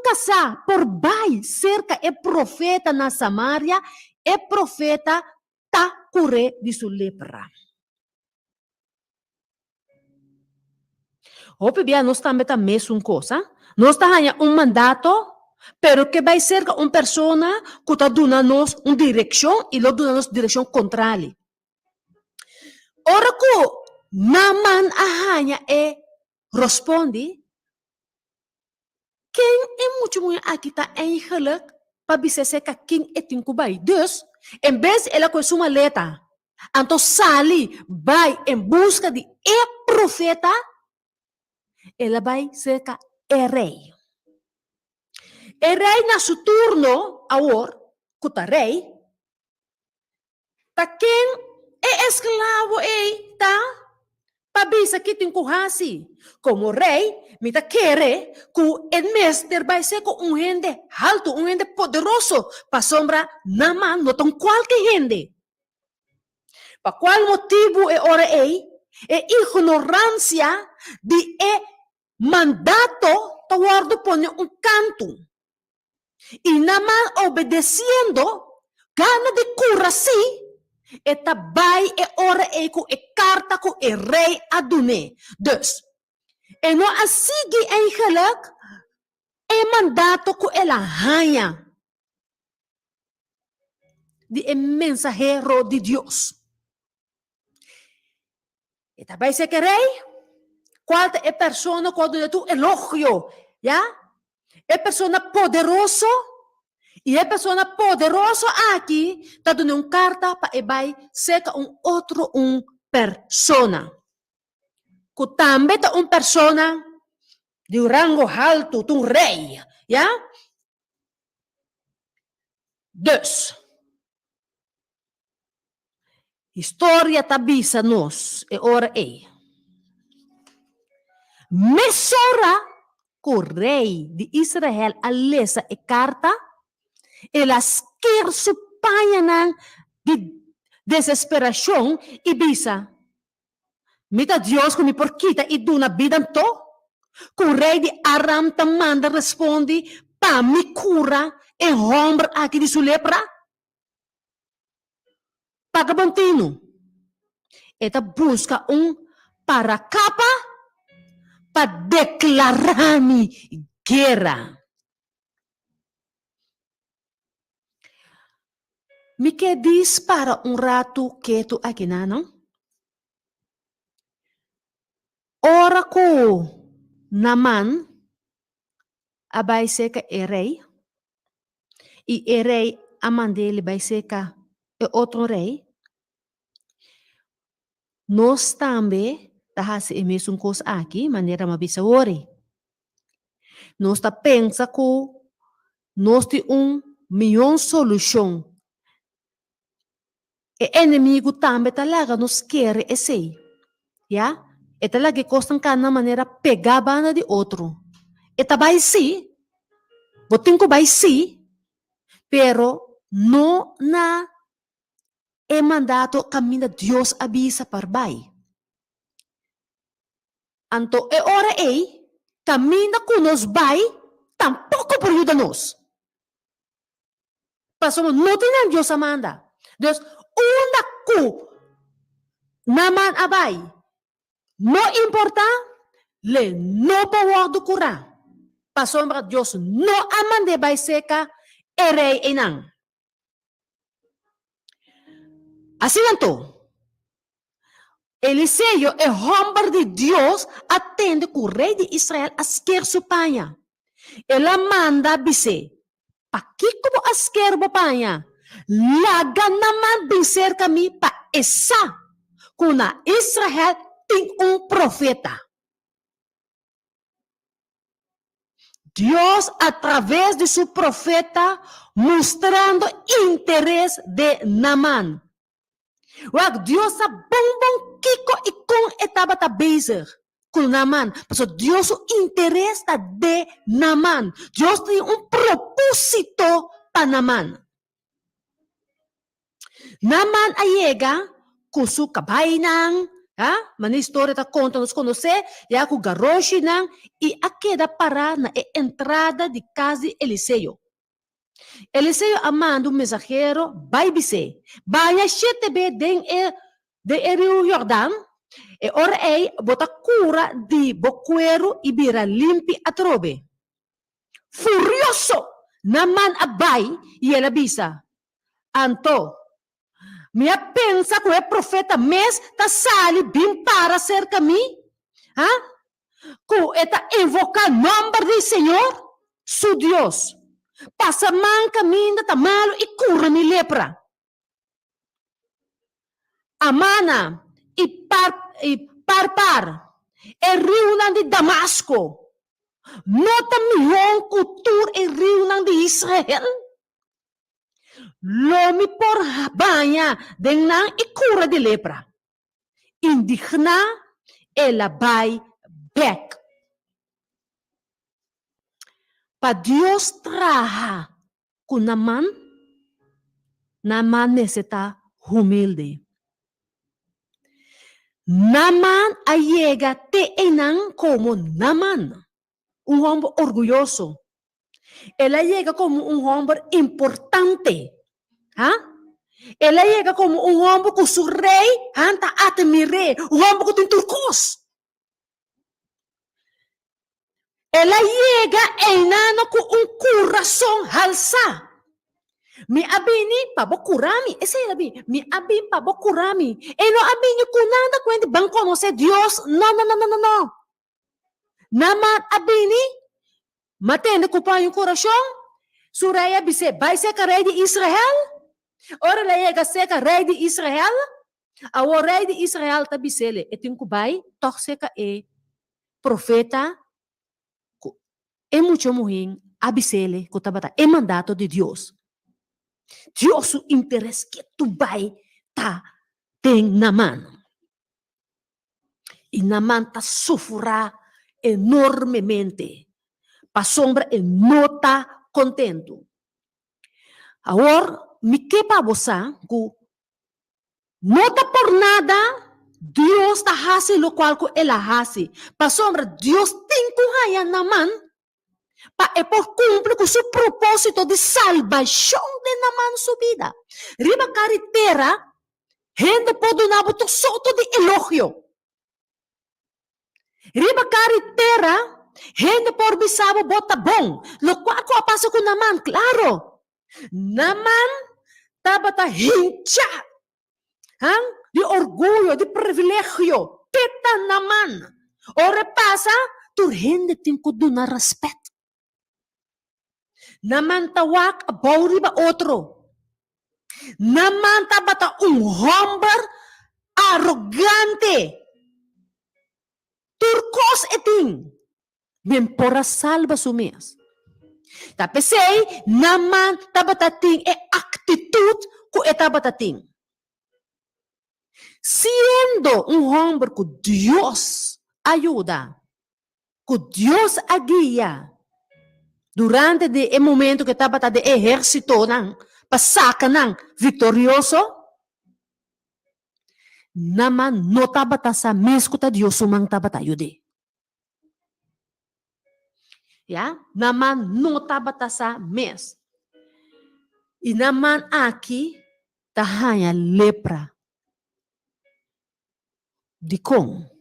casa, por vai cerca e profeta na Samaria, e profeta ta cure di su lepra. Hope bia nós também tá mesmo coisa. Nós tá ganha mandato, pero que vai ser uma persona que tá dando nos direção e lo dando nos direção contrária. Ora que naman ahanya responde, quem é muito aqui tá eigenlijk para bisese ka quem é tinkubai. Dus, em vez ela com sua letra, então sali vai em busca de profeta. Ela vai cerca rei. Rei na su turno, agora, kuta rei, ta quem esclavo ta, pabisa kitin kuhasi. Como rei, mita quere, ku mestre vai ser com gente alto, gente poderoso, pa sombra naman notong qualquer gente. Pa qual motivo ora ignorancia de mandato tawardo pone un canto. Y naman obedeciendo, gana de cura si, tabay ora ku karta ku rey adune. Dus, no asigi eigenlijk, mandato ku elahanya. Di mensajero de Dios. Tabay se que rey, qual é persona quando tu elogio, ya? É persona poderoso e é persona poderoso aqui tá dando carta para vai seca outro persona. Que também tá persona de rango alto, rei, ya? Dus, história tabisa nos e ora Mesora o rei de Israel alesa e carta, elas quer supanha de desesperação e bisa. Mita Deus que me porquita e duna vida to. Que o rei de Aram manda responde, pa me cura e ombro aqui de sua lepra. Pagabantino. Eta busca para capa para declarar-me guerra. Me que diz para rato quieto aqui, não? Ora ko naman abay seka rei e rei amandele bay seka outro rei. Nós também tahasi mesmo coisa aqui, maneira mabisa ori. Nós tá pensa que nós tem milhão solução. E inimigo também talaga nos quer esse, ya? E talaga costam cada maneira pegar banda de outro. Itabay si, boting ko bay si, pero no na mandato kami na Diyos abisa parbay. Anto ora kami na kunos bay, tampoco peryudanos. Paso no tinan Diyos amanda. Diyos, una ko naman abay. No importa, le no pawag kura. Paso mga Diyos, no amande bay seka, erey inang. Así nanto. Eliseo, el hombre de Dios, atende que el rey de Israel asker su paña. Él manda bise, pakiko mo asker mo paña, laga naman biser kami pa esa, kuna Israel ting un profeta. Dios a través de su profeta mostrando interés de Naaman. Wag Dios sa bongbong kiko ikong etaba ta bezig kung Naaman. So Dios o interés ta de Naaman. Dios tem un propósito pa Naaman. Naaman ayega kusu kabay nang mani história ta conta nos conhecer ya ku garoshi nang i akeda para na entrada de casa de Eliseo. Eliseo amando um mensageiro, vai bise, banha 7 de Rio Jordão, e ora bota cura de boqueiro e bira limpi a trobe. Furioso, naman abay, e ela bisa, anto, minha pensa que é profeta mes ta sali bim para ser kami, que eta invocar nome do Senhor, su Deus. Pasaman kami na tamalo ikura ni lepra. Amana, iparpar, rio ng di Damasco. Nota mihong kultur rio ng di Israel. Lomi por banha den nang ikura di lepra. Indigna elabay back. Pa Dios traha kung naman necesita humilde. Naman ayega te enang como naman. Un hombre orgulloso. Él llega como un hombre importante. Él llega como un hombre con su rey, anta ate mi rey, un hombre con turcos. Ela llega enano com coração halsa. Mi abini pabokurami. Esse é abi. Mi abin pabokurami. E no abini kunanda kwende bang conoce Dios. No. Naman abini matende ko pa yung coração. Suraya bise vai ser rei de Israel. Ora la llega ser rei de Israel. Awo rei de Israel tabisele. Etin ko bai toch seka profeta. É muito ruim, abisele, cotabata, é mandato de Deus. Deus o interesse que tu vai tem na mão. E na mão sofrerá enormemente. Pa sombra e não está contento. Agora, me que para você, não está por nada, Deus está fazendo o qual ele faz. Pa sombra, Deus tem que ganhar na mão. É por cumprir com seu propósito de salvação de Naaman sua vida. Riba carretera, gente pode dar o soto de elogio. Riba carretera, gente por bisabo bota bom. Lo qual ko passa com Naaman, claro. Naaman tabata hincha. De orgulho, de privilégio. Peta Naaman. Ora passa, tu gente tem que dar respeito. Naman tawak bauri ba otro. Naman tabata hombre arrogante. Turcos eting. Ben pora salva sumias. Tapesei naman tabata ting actitud ko etabata ting. Siendo un hombre que Dios ayuda. que Deus agia durante o momento que estava de exército nang pasaka nang vitorioso, naman no estava sa mes ko ta Dios sumang estava tayo de. Ya, naman no estava sa mes. E naman aqui tahanya lepra. De com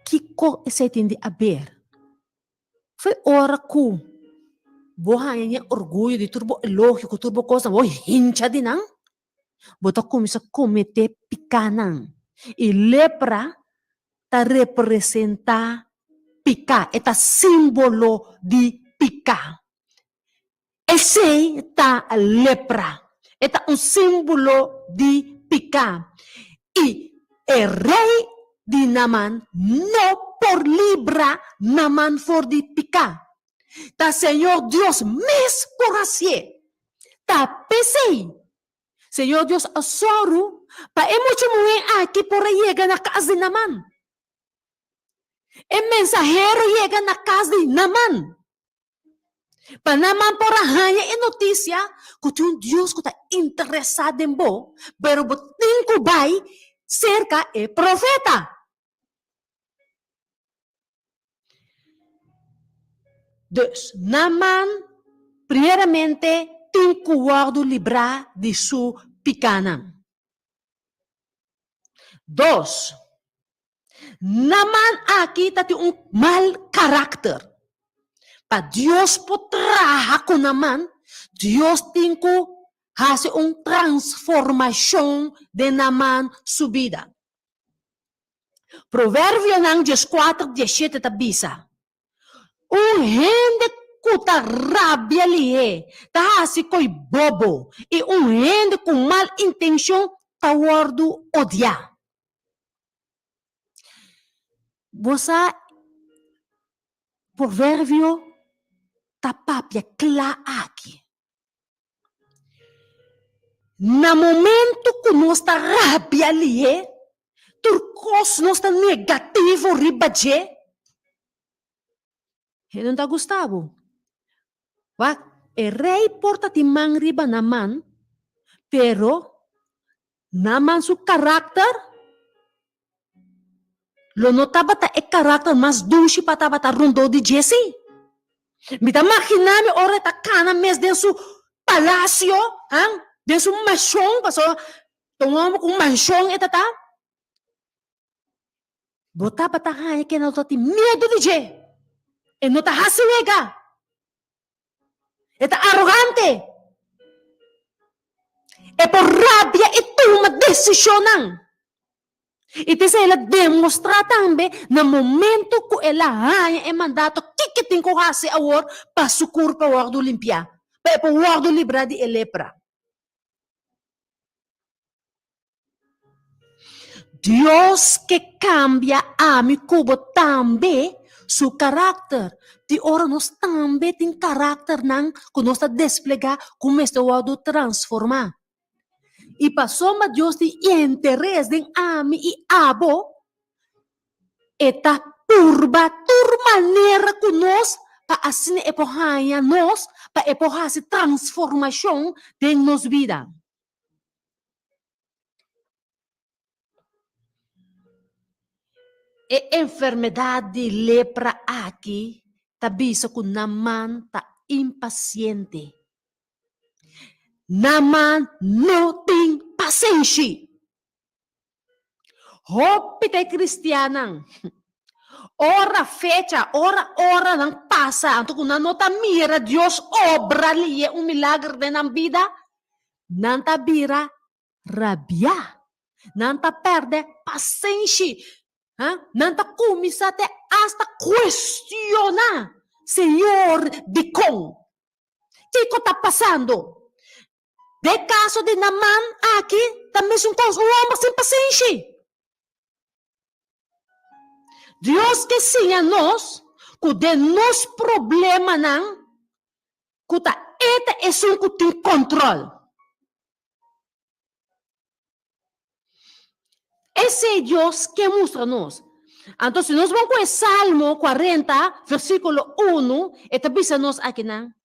que co esse tende a ver. Foi hora que bohanya niya orgulho de turbo lógico, turbo coisa, o hincha de nang. Bota começa a cometer picanang. E lepra ta representa pica, eta símbolo de pica. Esse ta lepra, eta símbolo de pica. E el rei de Naman no por libra Naman for de pica. Ta Senhor Deus mes por así. Ta pesei. Senhor Deus asoro pa mucho muy aqui por llegar na casa de Naman. El mensajero llega na casa de Naman. Pa Naman por arranha e notícia que um Deus que está interessado em bo, pero botin ko bay cerca e profeta. Dus, Naman, primeiramente, tem que livrar de sua picana. 2. Naman aqui tem mal caráter. Para Deus potrá com Naman, Deus tem que fazer transformação de Naman subida. Provérbio 14, 17 tabisa. Gente que tá rabia ali, tá assim coi bobo, e gente com mal intenção tá guardo odiar. Você provérbio tá papia clá aqui. No momento que nós tá rabia ali, turcos nós tá negativo ribaje, ele não está Gustavo. O rei porta timang riba naman, pero naman su karakter, lo notaba ta karakter mas dulce pa taba ta rundo di Jesse. Mita makinami ora ta kana mes den su palacio, den su mansyon, paso tungom kung mansyon etata. Bota pa ta kaya kinauto ti medo di Jesse. E não está hasiwega. Está arrogante. E por rabia e toma decisão. E te ela demonstra também no momento que ela ganha o mandato que tem que fazer agora para sucur para o guardo limpar. Para o guardo livrar de lepra. Deus que cambia a mi cubo também su caráter. De ora nós também tem caráter nang que nós está desplegar como este wado transformar. E passou mas Deus de interesse em ami e abo eta turba maneira que nós para assim epohanha nós para epohar se transformação de nos vida. E enfermidade de lepra aqui, tabisa que naman ta impaciente. Naman não tem paciência. Hopite cristianang. Ora fecha, ora nang passa. Anto kung nanota mira, Dios obra liye milagre de nang vida. Nanta bira rabia. Nanta perde paciência. Nanta comisate hasta cuestiona, Senhor de com. Que está passando? De caso de Naman aqui, também são coisas homem sem paciência. Deus que sim a nós, que de nos problema não, que tá eta é um que tem controle. Esse é Deus que mostra a nós. Entonces, nos vamos con el Salmo 40, versículo 1, esta bisa nos aquí na.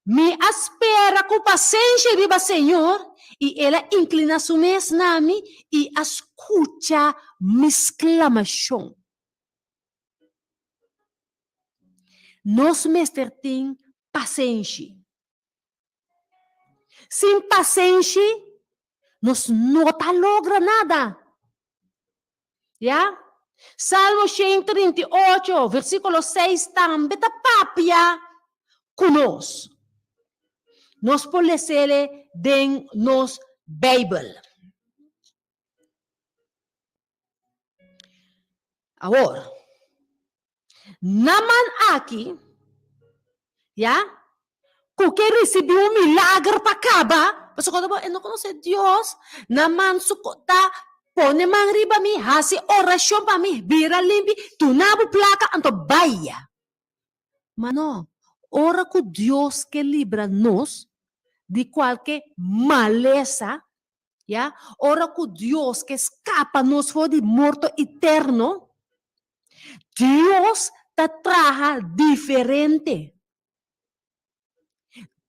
Me espera com paciência, viva Senhor, e ela inclina su mes nami e escuta minha exclamação. Nos mester tem paciência. Sem paciência, nos não tá logra nada. Ya? Salmo 138, versículo 6, também tá papia conosco. Nos polecele den nos Bible. Agora, naman aqui, ya, que recebeu milagre para acaba, mas quando eu não conheço Deus, naman sucota, pone man riba mi, hasi oração para mi, bira limpi, tunabo placa, anto baya. Mano, ora com Deus que libra nos de qualquer maleza, ya? Ora com Deus que escapa nos de morto eterno. Deus te traja diferente.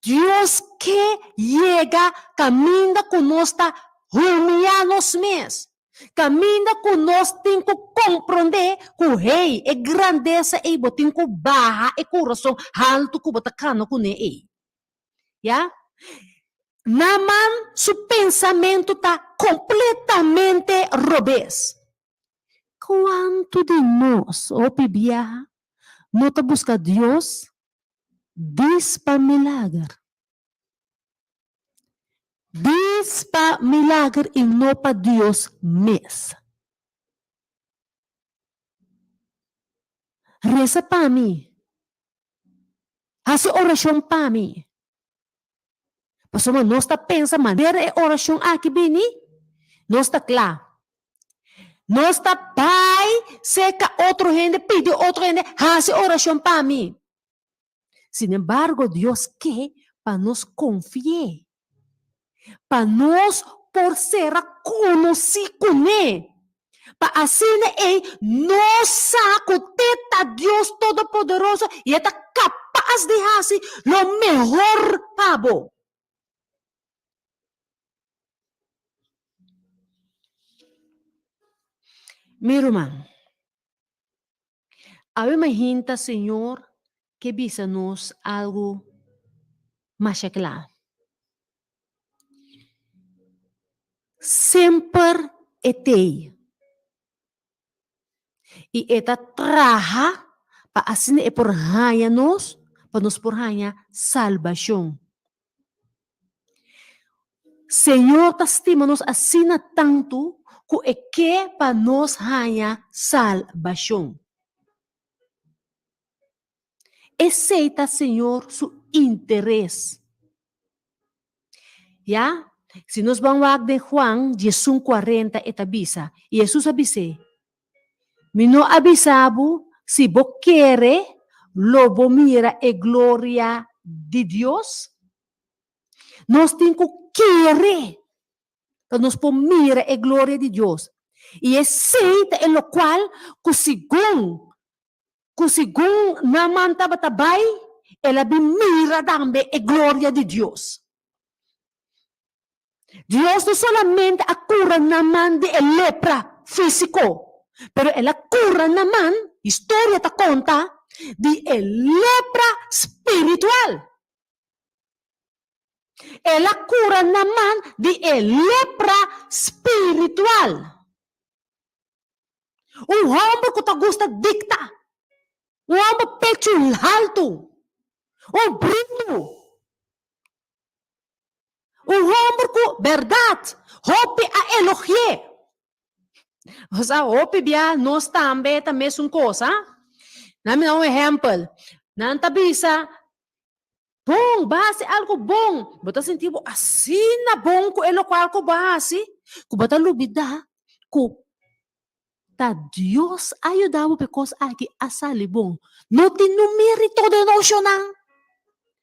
Deus que llega, camina conosco, humilha-nos mesmos. Camina conosco, tem que compreender que o rei é grandeza e tem que barra e coração alto que bota cano com ele. Ya? Naman, su pensamento está completamente robês. Quanto de nós, Biblia, não te busca Deus, diz para milagre. Diz para milagre e não para Deus mesmo. Reza para mim. Faz oração para mim. Pastor, nós está pensando, maneira é oração aqui, bini? Nós está claro. Nós está pai, seca outro gente, pede outro gente, faz oração para mim. Sin embargo, Deus quer para nos confiar. Para nós, por ser conhecido com Ele. Para assim, Ele nos saca, teta Deus Todo-Poderoso, e está capaz de fazer o melhor para você. Meu irmão, a imagina, Senhor, que visa-nos algo mais claro. Sempre etei. E esta traja para assim é por nos, para nos por salvação. Senhor, te estima-nos assim tanto que é que para nos ganha salvação. Aceita, Senhor, seu interesse. Ya? Se nós vamos a de Juan 10:40 etabisa, e Jesus avise, me não avisabo, se você quer, lobo mira a glória de Deus. Nós temos que querer. Para nós mira a glória de Deus. E aceita em lo qual, que segundo naman tabatabay, ela mira também a glória de Deus. Deus não solamente a cura naman de lepra físico, pero ela cura naman, história ta conta, de lepra espiritual. Ela cura naman de lepra espiritual. Homem que te gusta dicta. Homem pecho alto. Brito. Homem que, verdade, hope a elogiar. O sea, hope bia, nós também é mesma coisa. Nami na exemplo. Nanta bisa, bom, base algo bom. Bota sentido assim na bom ko elo qual ko base. Ko bata lubida ko ta Deus ayudava because aqui asali bom. No tinumérito de nocionang.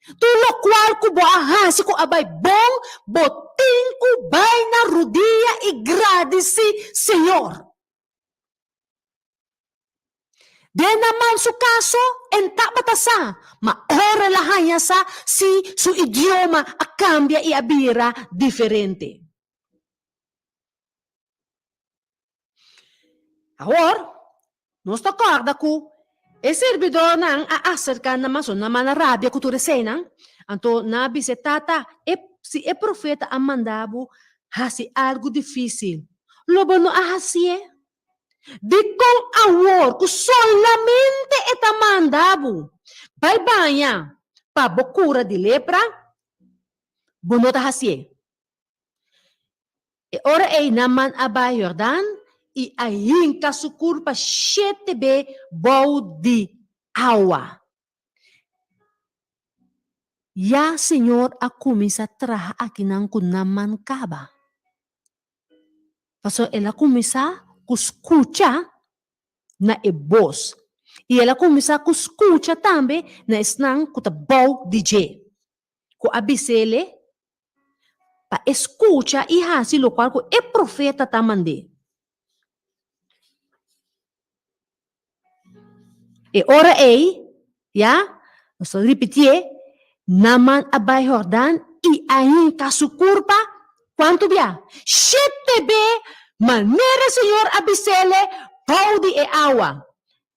Tulo qual ko ba si ko abay bom, botin ko bay na rodia e agradeci Senhor. De naman su kaso, enta batasa, maora lahanya sa si su idioma a cambia e abira diferente. Agora, nós acorda ku, e servidor nang aacerca naman so naman na rabia ku turesenang, anto nabi se tata, si e profeta ang mandabo, hasi algo difícil. Lobo no ahasie. Di kong awor, ku solamente eta mandabo. Baybaya, pabokura di lepra, bunota hasie. E ora ay naman abay Jordan, e aí kasukur pa 7 bau de awa. Ya Senhor aku misa traha akinang kunaman kaba. Paso ela kumisa kuskucha na ebos. E ela kumisa kuskucha tambe na esnang kutabau DJ. Ku abisele pa escucha e hasi lo qual ku e profeta tamande. E ora ei, ya, so repetir, naman abay Jordan, e ain kasukurpa, quanto bia? 7 manera Senhor abisele, paudi e awa.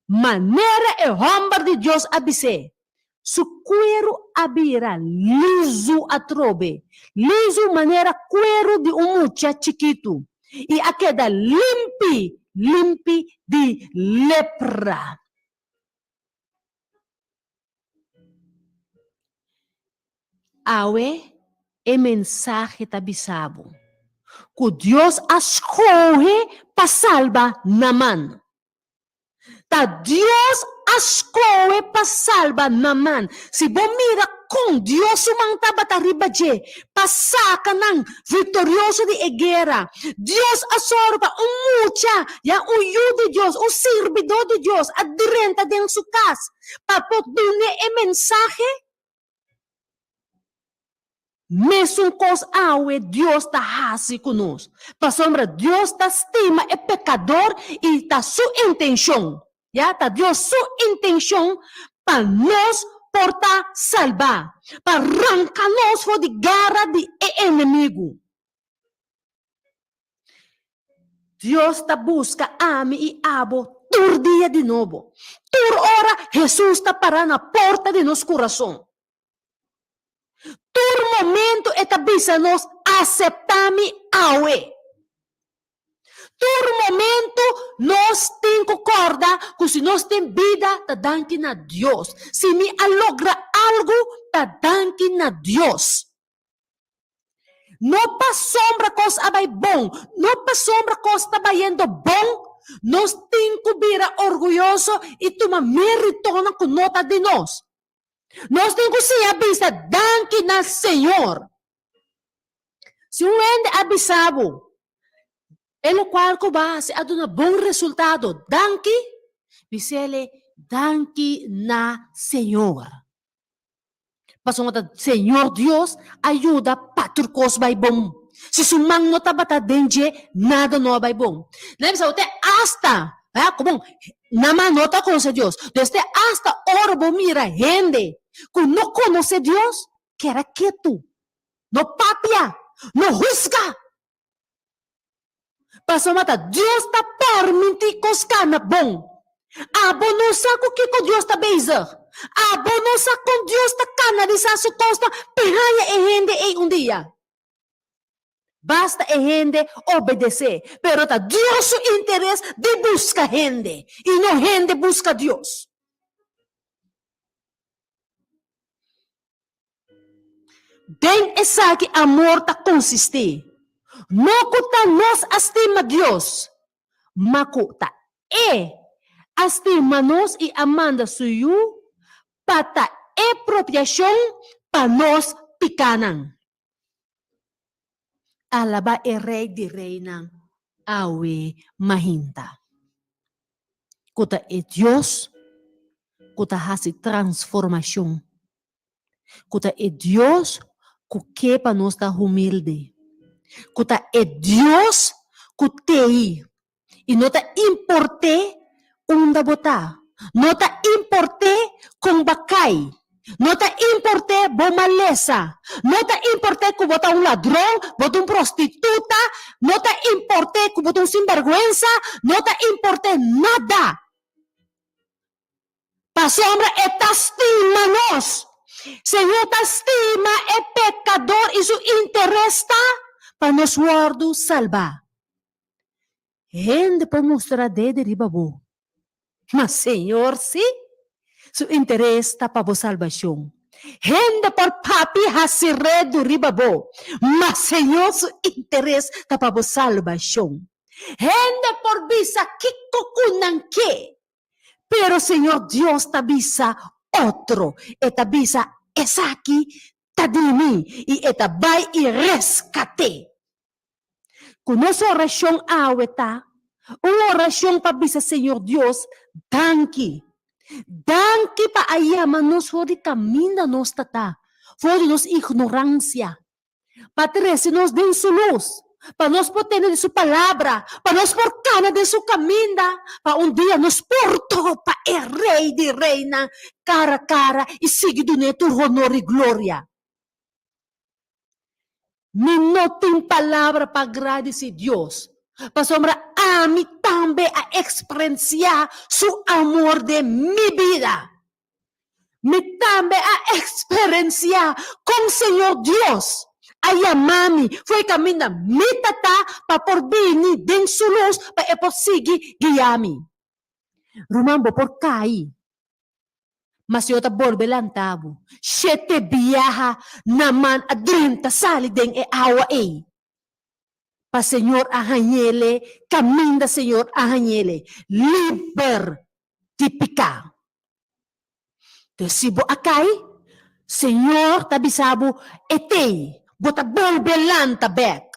Manera e hombar de Deus abise. Su cuero abira, liso atrobe. Liso manera cuero de mucha chiquito. E a queda limpi de lepra. Awe e mensaje tabisabo. Que Deus escolhe para salvar naman. Ta Deus escolhe para salvar naman. Se bom mira com Deus sumang tabata ribaje, pasaka ng vitorioso de guerra. Deus asorba mucha, ya uyu de Deus, servidor de Deus, adrenta den su casa. Papot dune e mensaje. Mesmo cos awe, Deus está hasi conosco. Para sombra, Deus está estima é pecador e está sua intenção. Já está Deus sua intenção para nos portar salvar. Para arrancar-nos de garra de inimigo. Deus está busca ame e abo tur dia de novo. Tur hora, Jesus está parando na porta de nosso coração. Tur momento etabisa nos aceptami awe. Tur momento nós tem concorda que se nós tem vida, ta danki na Deus. Se me alogra algo, ta danki na Deus. Não pa sombra cos abay bom, não pa sombra cos tabayendo bom, nós tem que vira orgulhoso e tuma meritona com nota de nós. Nós temos que ser abisa, danke na Senhor. Se um ende abisabo, ele qual que vai se aduna bom resultado, danke, bisele, danke na Senhor. Pasong Senhor Deus, ajuda paturcos vai bom. Se sumang nota bata denje, nada no vai bom. Lembra sa ute hasta, como nama nota conoce Deus. Desde hasta ora bom mira gente. Que não conhece Deus, quer quieto, não papia, não juzga. Pastor mata, Deus está permitindo que na bom. Abo não sabe o que Deus está beijando. Abo não sabe que Deus está canalizando sua costa, perraia e rende em dia. Basta e rende obedecer. Pero tá Deus seu interesse de buscar rende. E não rende busca Deus. Den esa que amor ta consiste. No kuta nos estima Dios. Makuta estima nos y amanda suyu pata apropiación pa nos picanan. Alaba rey di reina awe mahinta. Kuta Dios, kuta hasi transformación. Kuta Dios, que para nós está humilde. Kuta Deus, que te e não te importe onde botar. No ta importe kung bakay. No ta importe bomalesa. No ta importe kung bota un ladrón, bota un prostituta. No ta importe kung bota un sinvergüenza. No ta importe nada. Pasombra estima-nos. Señor estima el pecador y su interés para nos guardo salvar. Gente por mostrar de ribabo. Mas Señor, sí, su interés está para vos salvación. Gente por papi hasire do ribabo. Mas Señor, su interés está para vos salvación. Gente por visa kiko kunanke. Pero Señor Dios te visa otro. Eta visa es aquí, tadimi. Y eta vai y rescate. Con esa oración aweta, una oración para visa Señor Dios, danki. Danki pa ayamanos fodi camina nos tata. Fodi nos ignorancia. Patrese nos den su luz. Para nos poder de su palabra, para nos por cana de su camina, para un día nos portó para el rey de reina, cara a cara, y sigue de tu honor y gloria. Mi no tengo palabra para agradecer a Dios, para sombra a mí también a experienciar su amor de mi vida. Me también a experienciar con Señor Dios. Ay, mami, foi caminha mitata para por bini den su luz para por seguir guiami. Rumambo por cair. Mas eu ta volve lantabo. Sete viaja naman adrenta sali den e awa e. Pa Senhor ahanyele, caminha Senhor ahanyele. Liber tipika. Tesibo akai, Senhor tabisabo etei. Bota bolbe lanta back.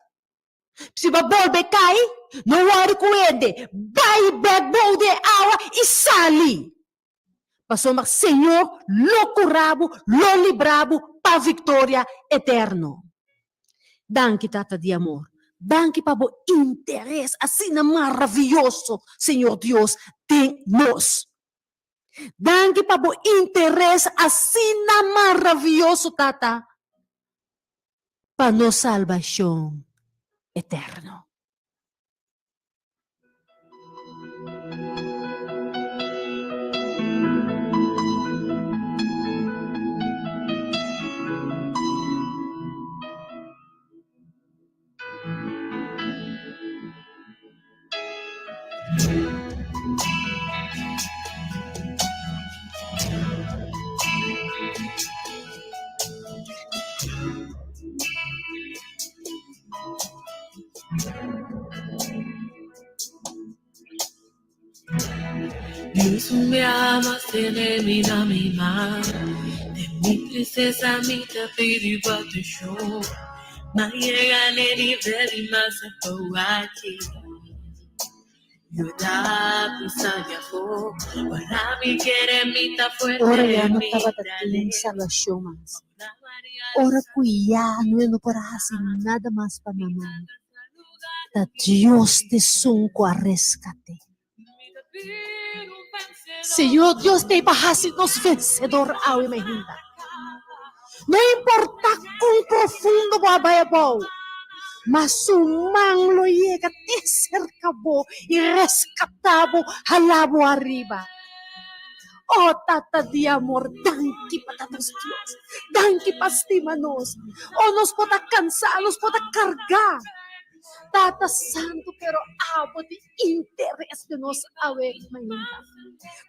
Se ba bolbe cai, não wari kuende. Vai back bolde awa e sali. Passou mas Senhor, lo curabo, lo librabo, pa vitória eterno. Danke tata de amor. Danke pa bo interesse assim maravilhoso, Senhor Deus, tem nós. Danke pa bo interesse assim maravilhoso, tata. Para nos salvación eterno. Dios me ama, se elimina mi mal. De mi tristeza, mi tapiri bate show. Ma llega ne nivel más aquí. Yo da pisaya fo. Para mi quiere mi ta fuerte. Ora ya no estaba tatiling salvación más. Ora cuya no para hacer nada más para naman. Ta Dios te sunco a rescate. Señor Dios te bahasi nos vencedor awe mehinda. No importa cuán profundo babaya bo, mas sumang lo llega te cercabo y rescatabo halabo arriba. Oh tata de amor, danki patatos Dios, danki pastimanos. Oh nos pota cansar, nos pota cargar. Tata Santo, pero abo de interés de nos awe mañana.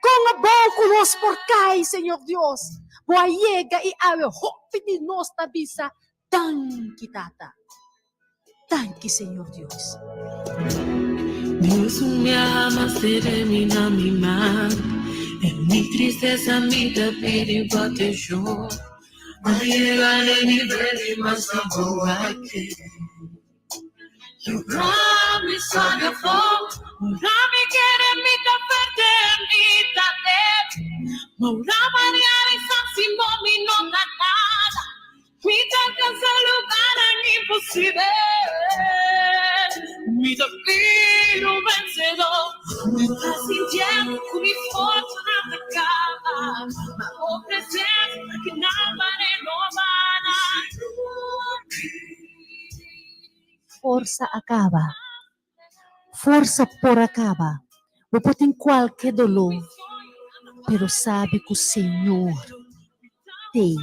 Con a boco nos por cae, Señor Dios. Boa llega y awe hopi de nos tabisa. Tanki, Tata. Tanki, Señor Dios. Dios me ama, se termina mi mal. En mi tristeza, mi tapiri bate yo. No llega a nivel y más aquí. You brought me saga for, Murami quiere mi tapete, mi tapete. Murami Simbo mi no nada. Mi taca lugar imposible. Mi tapiro vencedor. Me está sintiendo con mi fortuna força acaba. Força por acaba. Não pode ter qualquer dolor. Pero sabe que o Senhor tem.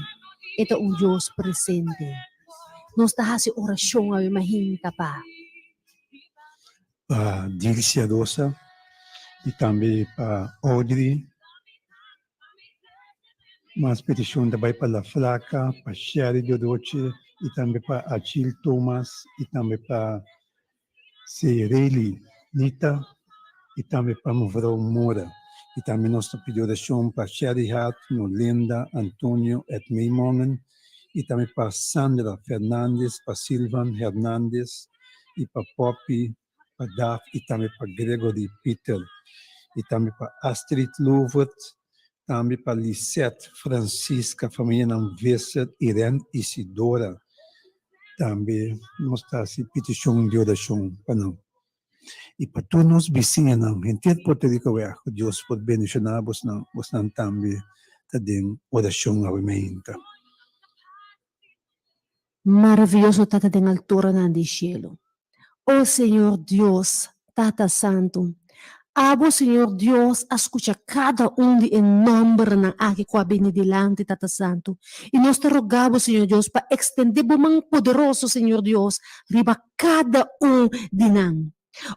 Ito ang Diyos presente. Nós está hasi oração ay mahinta pa. Para Dircia Rosa e também para Audrey. Mas petição também para La Flaca, para Sherry Doroche e também para Achille Thomas e também para Sereli Nita e também para Movrão Moura. E também nós pedimos oração para Sherry Hart, Linda, Antônio, Edmei Mongen, e também para Sandra Fernandes, para Silvan Hernandes, e para Poppy, para Daf, e também para Gregory Peter, e também para Astrid Louvert, também para Lisette Francisca, família não Vesser, Irene Isidora. Também nós estamos em petição de oração para nós. E para todos os vizinhos, gente Porto Rico, Deus pode bendicionar vos também, tem oração ao momento. Maravilhoso Tata den altura na de cielo. Oh Senhor Deus, Tata Santo, abo Senhor Deus, escuta cada de em nome na aqui com a benedilante Tata Santo. E nós te rogamos, Senhor Deus, para extender o mão poderoso, Senhor Deus, riba cada de nós.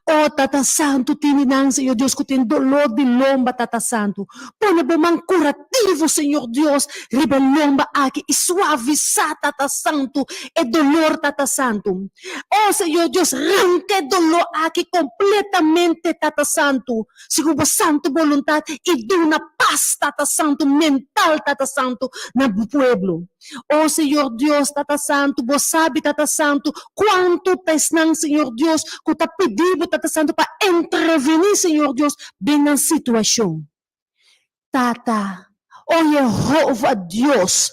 Oh, Tata Santo, tininang, Senhor Deus, que tem dolor de lomba, Tata Santo. Põe bom curativo, Senhor Deus, riba lomba aqui e suavizar, Tata Santo, e dolor, Tata Santo. Oh, Senhor Deus, arranque dolor aqui completamente, Tata Santo, segundo a santa vontade e dê uma paz, Tata Santo, mental, Tata Santo, na pueblo. Oh, Senhor Deus, Tata Santo, você sabe, Tata Santo, quanto tesnan, Senhor Deus, que está pedindo, Tata Santo, para intervenir, Senhor Deus, bem na situação. Tata, oh Jeová Deus,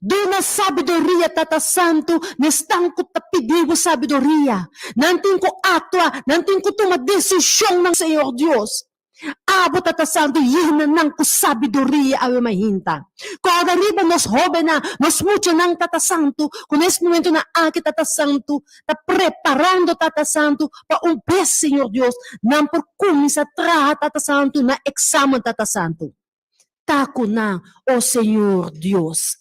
dê uma sabedoria, Tata Santo, nestão que está pedindo sabedoria, não tem que atuar, não tem que tomar decisão, não, Senhor Deus. Abo, Tata Santo, yun nang sabedoria awe mahinta. Kung arriba nos joven na, nos mucho nang Tata Santo, kung nesse momento na aki Tata Santo, ta preparando Tata Santo, pa un vez, Senhor Deus, nang perkumi sa traha Tata Santo, na examen Tata Santo. Tako na, o Senhor Deus.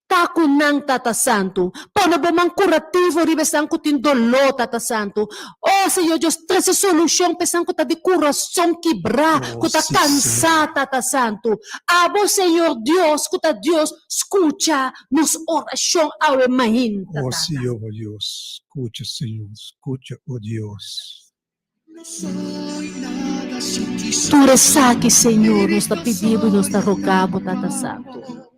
Tako nang Tata Santo. Paano ba mang kurativo ribesang ko tindolo, Tata Santo? Oh, Senhor Deus, traz a solução, pensando que tá de coração quebrar, que tá cansado, Tata Santo. Abo, Senhor Deus, que tá Deus, escuta nos oração ao emahin, Tata. Oh, Senhor Deus, escuta, Senhor, escuta, oh Deus. Tu resaki, Senhor, nos tá pedindo e nos tá rogando, Tata Santo.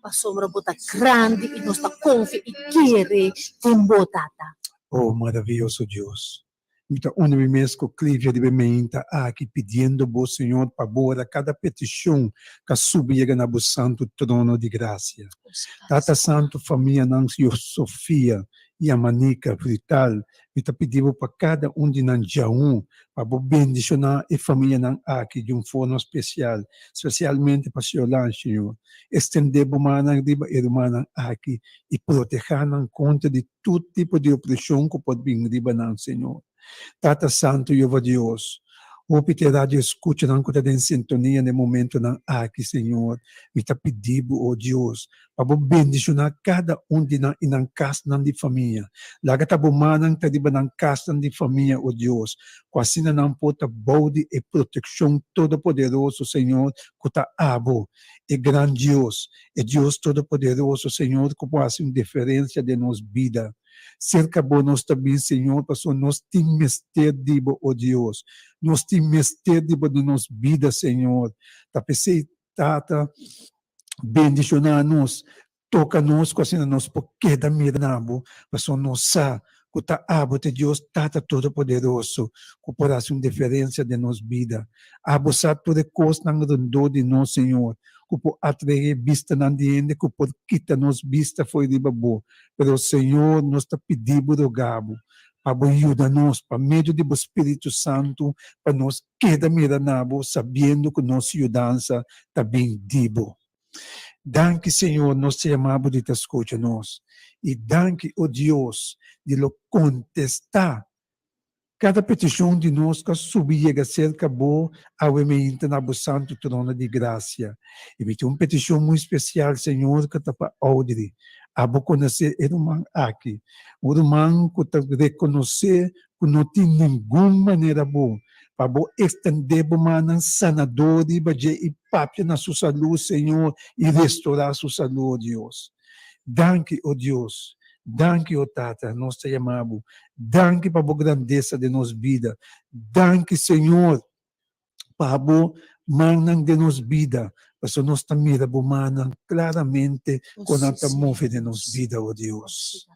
A sombra bota grande e nós está confia e querer tembo, Tata. Oh, maravilhoso Deus. Então, onde mesmo clive de bementa aqui pedindo ao Senhor para boa cada petição que subia na santo trono de graça. Tata Santo, família não Sofia e a Manica Vital, me está pedindo para cada de nós para bendicionar a família não aqui de forma especial, especialmente para Senhor, Senhor. Estender a mão riba e irmã aqui e proteger contra de todo tipo de opressão que pode vir riba não, Senhor. Tata Santo, Jeová Deus, o Piterade escuta não conta em sintonia no momento não aqui, Senhor, me está pedindo, oh Deus, para bendicionar cada de nós e na casa de família. Lá que está bomando, está riba na casa de família, oh Deus, quase não pode bode e proteção todo poderoso, Senhor, que está abo, e grande Deus, e Deus todo poderoso, Senhor, que pode fazer diferença de nossa vida. Cerca bom nós também, Senhor, para nós temos mistério, oh Deus. Nós temos mistério de nossa vida, Senhor. Tapecei, Tata, bendicionar-nos, toca-nos, assim, nós, porque da mirabo, para nós, que está abo de Deus, Tata Todo-Poderoso, que pode fazer diferença de nossa vida. Abusar toda coisa na redondor de nós, Senhor. Que pode atrair vista na diante, que pode quitar nos vista foi de babo. Pero o Senhor nos está pedindo do gabo, para ajudar-nos, para meio do Espírito Santo, para nós queda miranabo, sabendo que nossa ajudança está bem dibo. Danke, Senhor, nós te amamos de te escucha-nos. E danke, ó Deus, de lo contestar cada petição de nós que subia cerca boa ao emeinte na santo trono de graça. E me tem uma petição muito especial, Senhor, que está para Audrey. Abo conhecer o irmão aqui. O irmão que está reconhecer que não tem nenhuma maneira boa para estender a mão sanador e papia na sua saúde, Senhor, e restaurar a sua saúde, Deus. Danke, ó Deus. Danke, ó Tata, nós te amamos. Danke para a grandeza de nossa vida. Danke, Senhor, para a manan de nossa vida. Porque nós também miramos claramente com a move de nossa vida, ó Deus.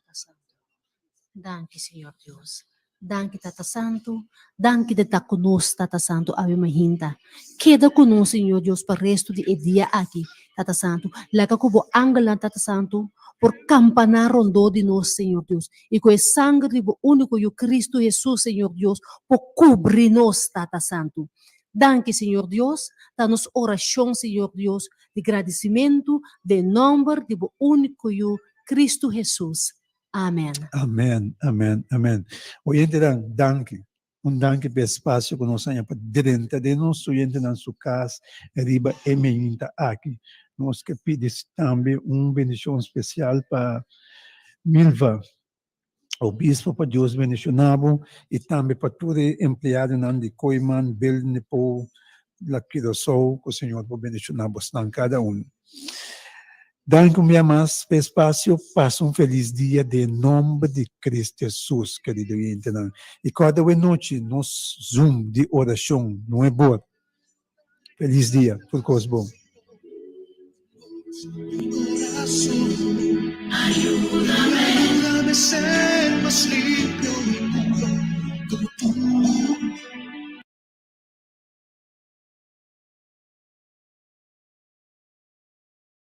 Danke, Senhor Deus. Danke, Tata Santo. Danke de estar conosco, Tata Santo, ave mahinta. Queda conosco, Senhor Deus, para o resto do dia aqui, Tata Santo. Laga kubo angela, Tata Santo, por campanar rondou de nós, Senhor Deus. E com o sangue de único o Cristo Jesus, Senhor Deus, por cobrir nós, Tata Santo. Danke, Senhor Deus, dá-nos oração, Senhor Deus, de agradecimento, de nome de único o Cristo Jesus. Amém. Amém, amém, amém. Oyente, danke. Danke pelo espaço que nós temos para dentro de nós, oyente na sua casa, arriba e meinta aqui. Nós que pedimos também uma bendição especial para Milva, o bispo para Deus bendicionado, e também para todo empregado de Coiman, Belnepo, La Quirosou, que o Senhor vai bendicionar cada um. Danke minha mais pelo espaço, passa feliz dia de nome de Cristo Jesus, querido oyente. E cada noite, nós Zoom de oração, não é bom. Feliz dia, por coisa bom. Ayúdame a ser más libre.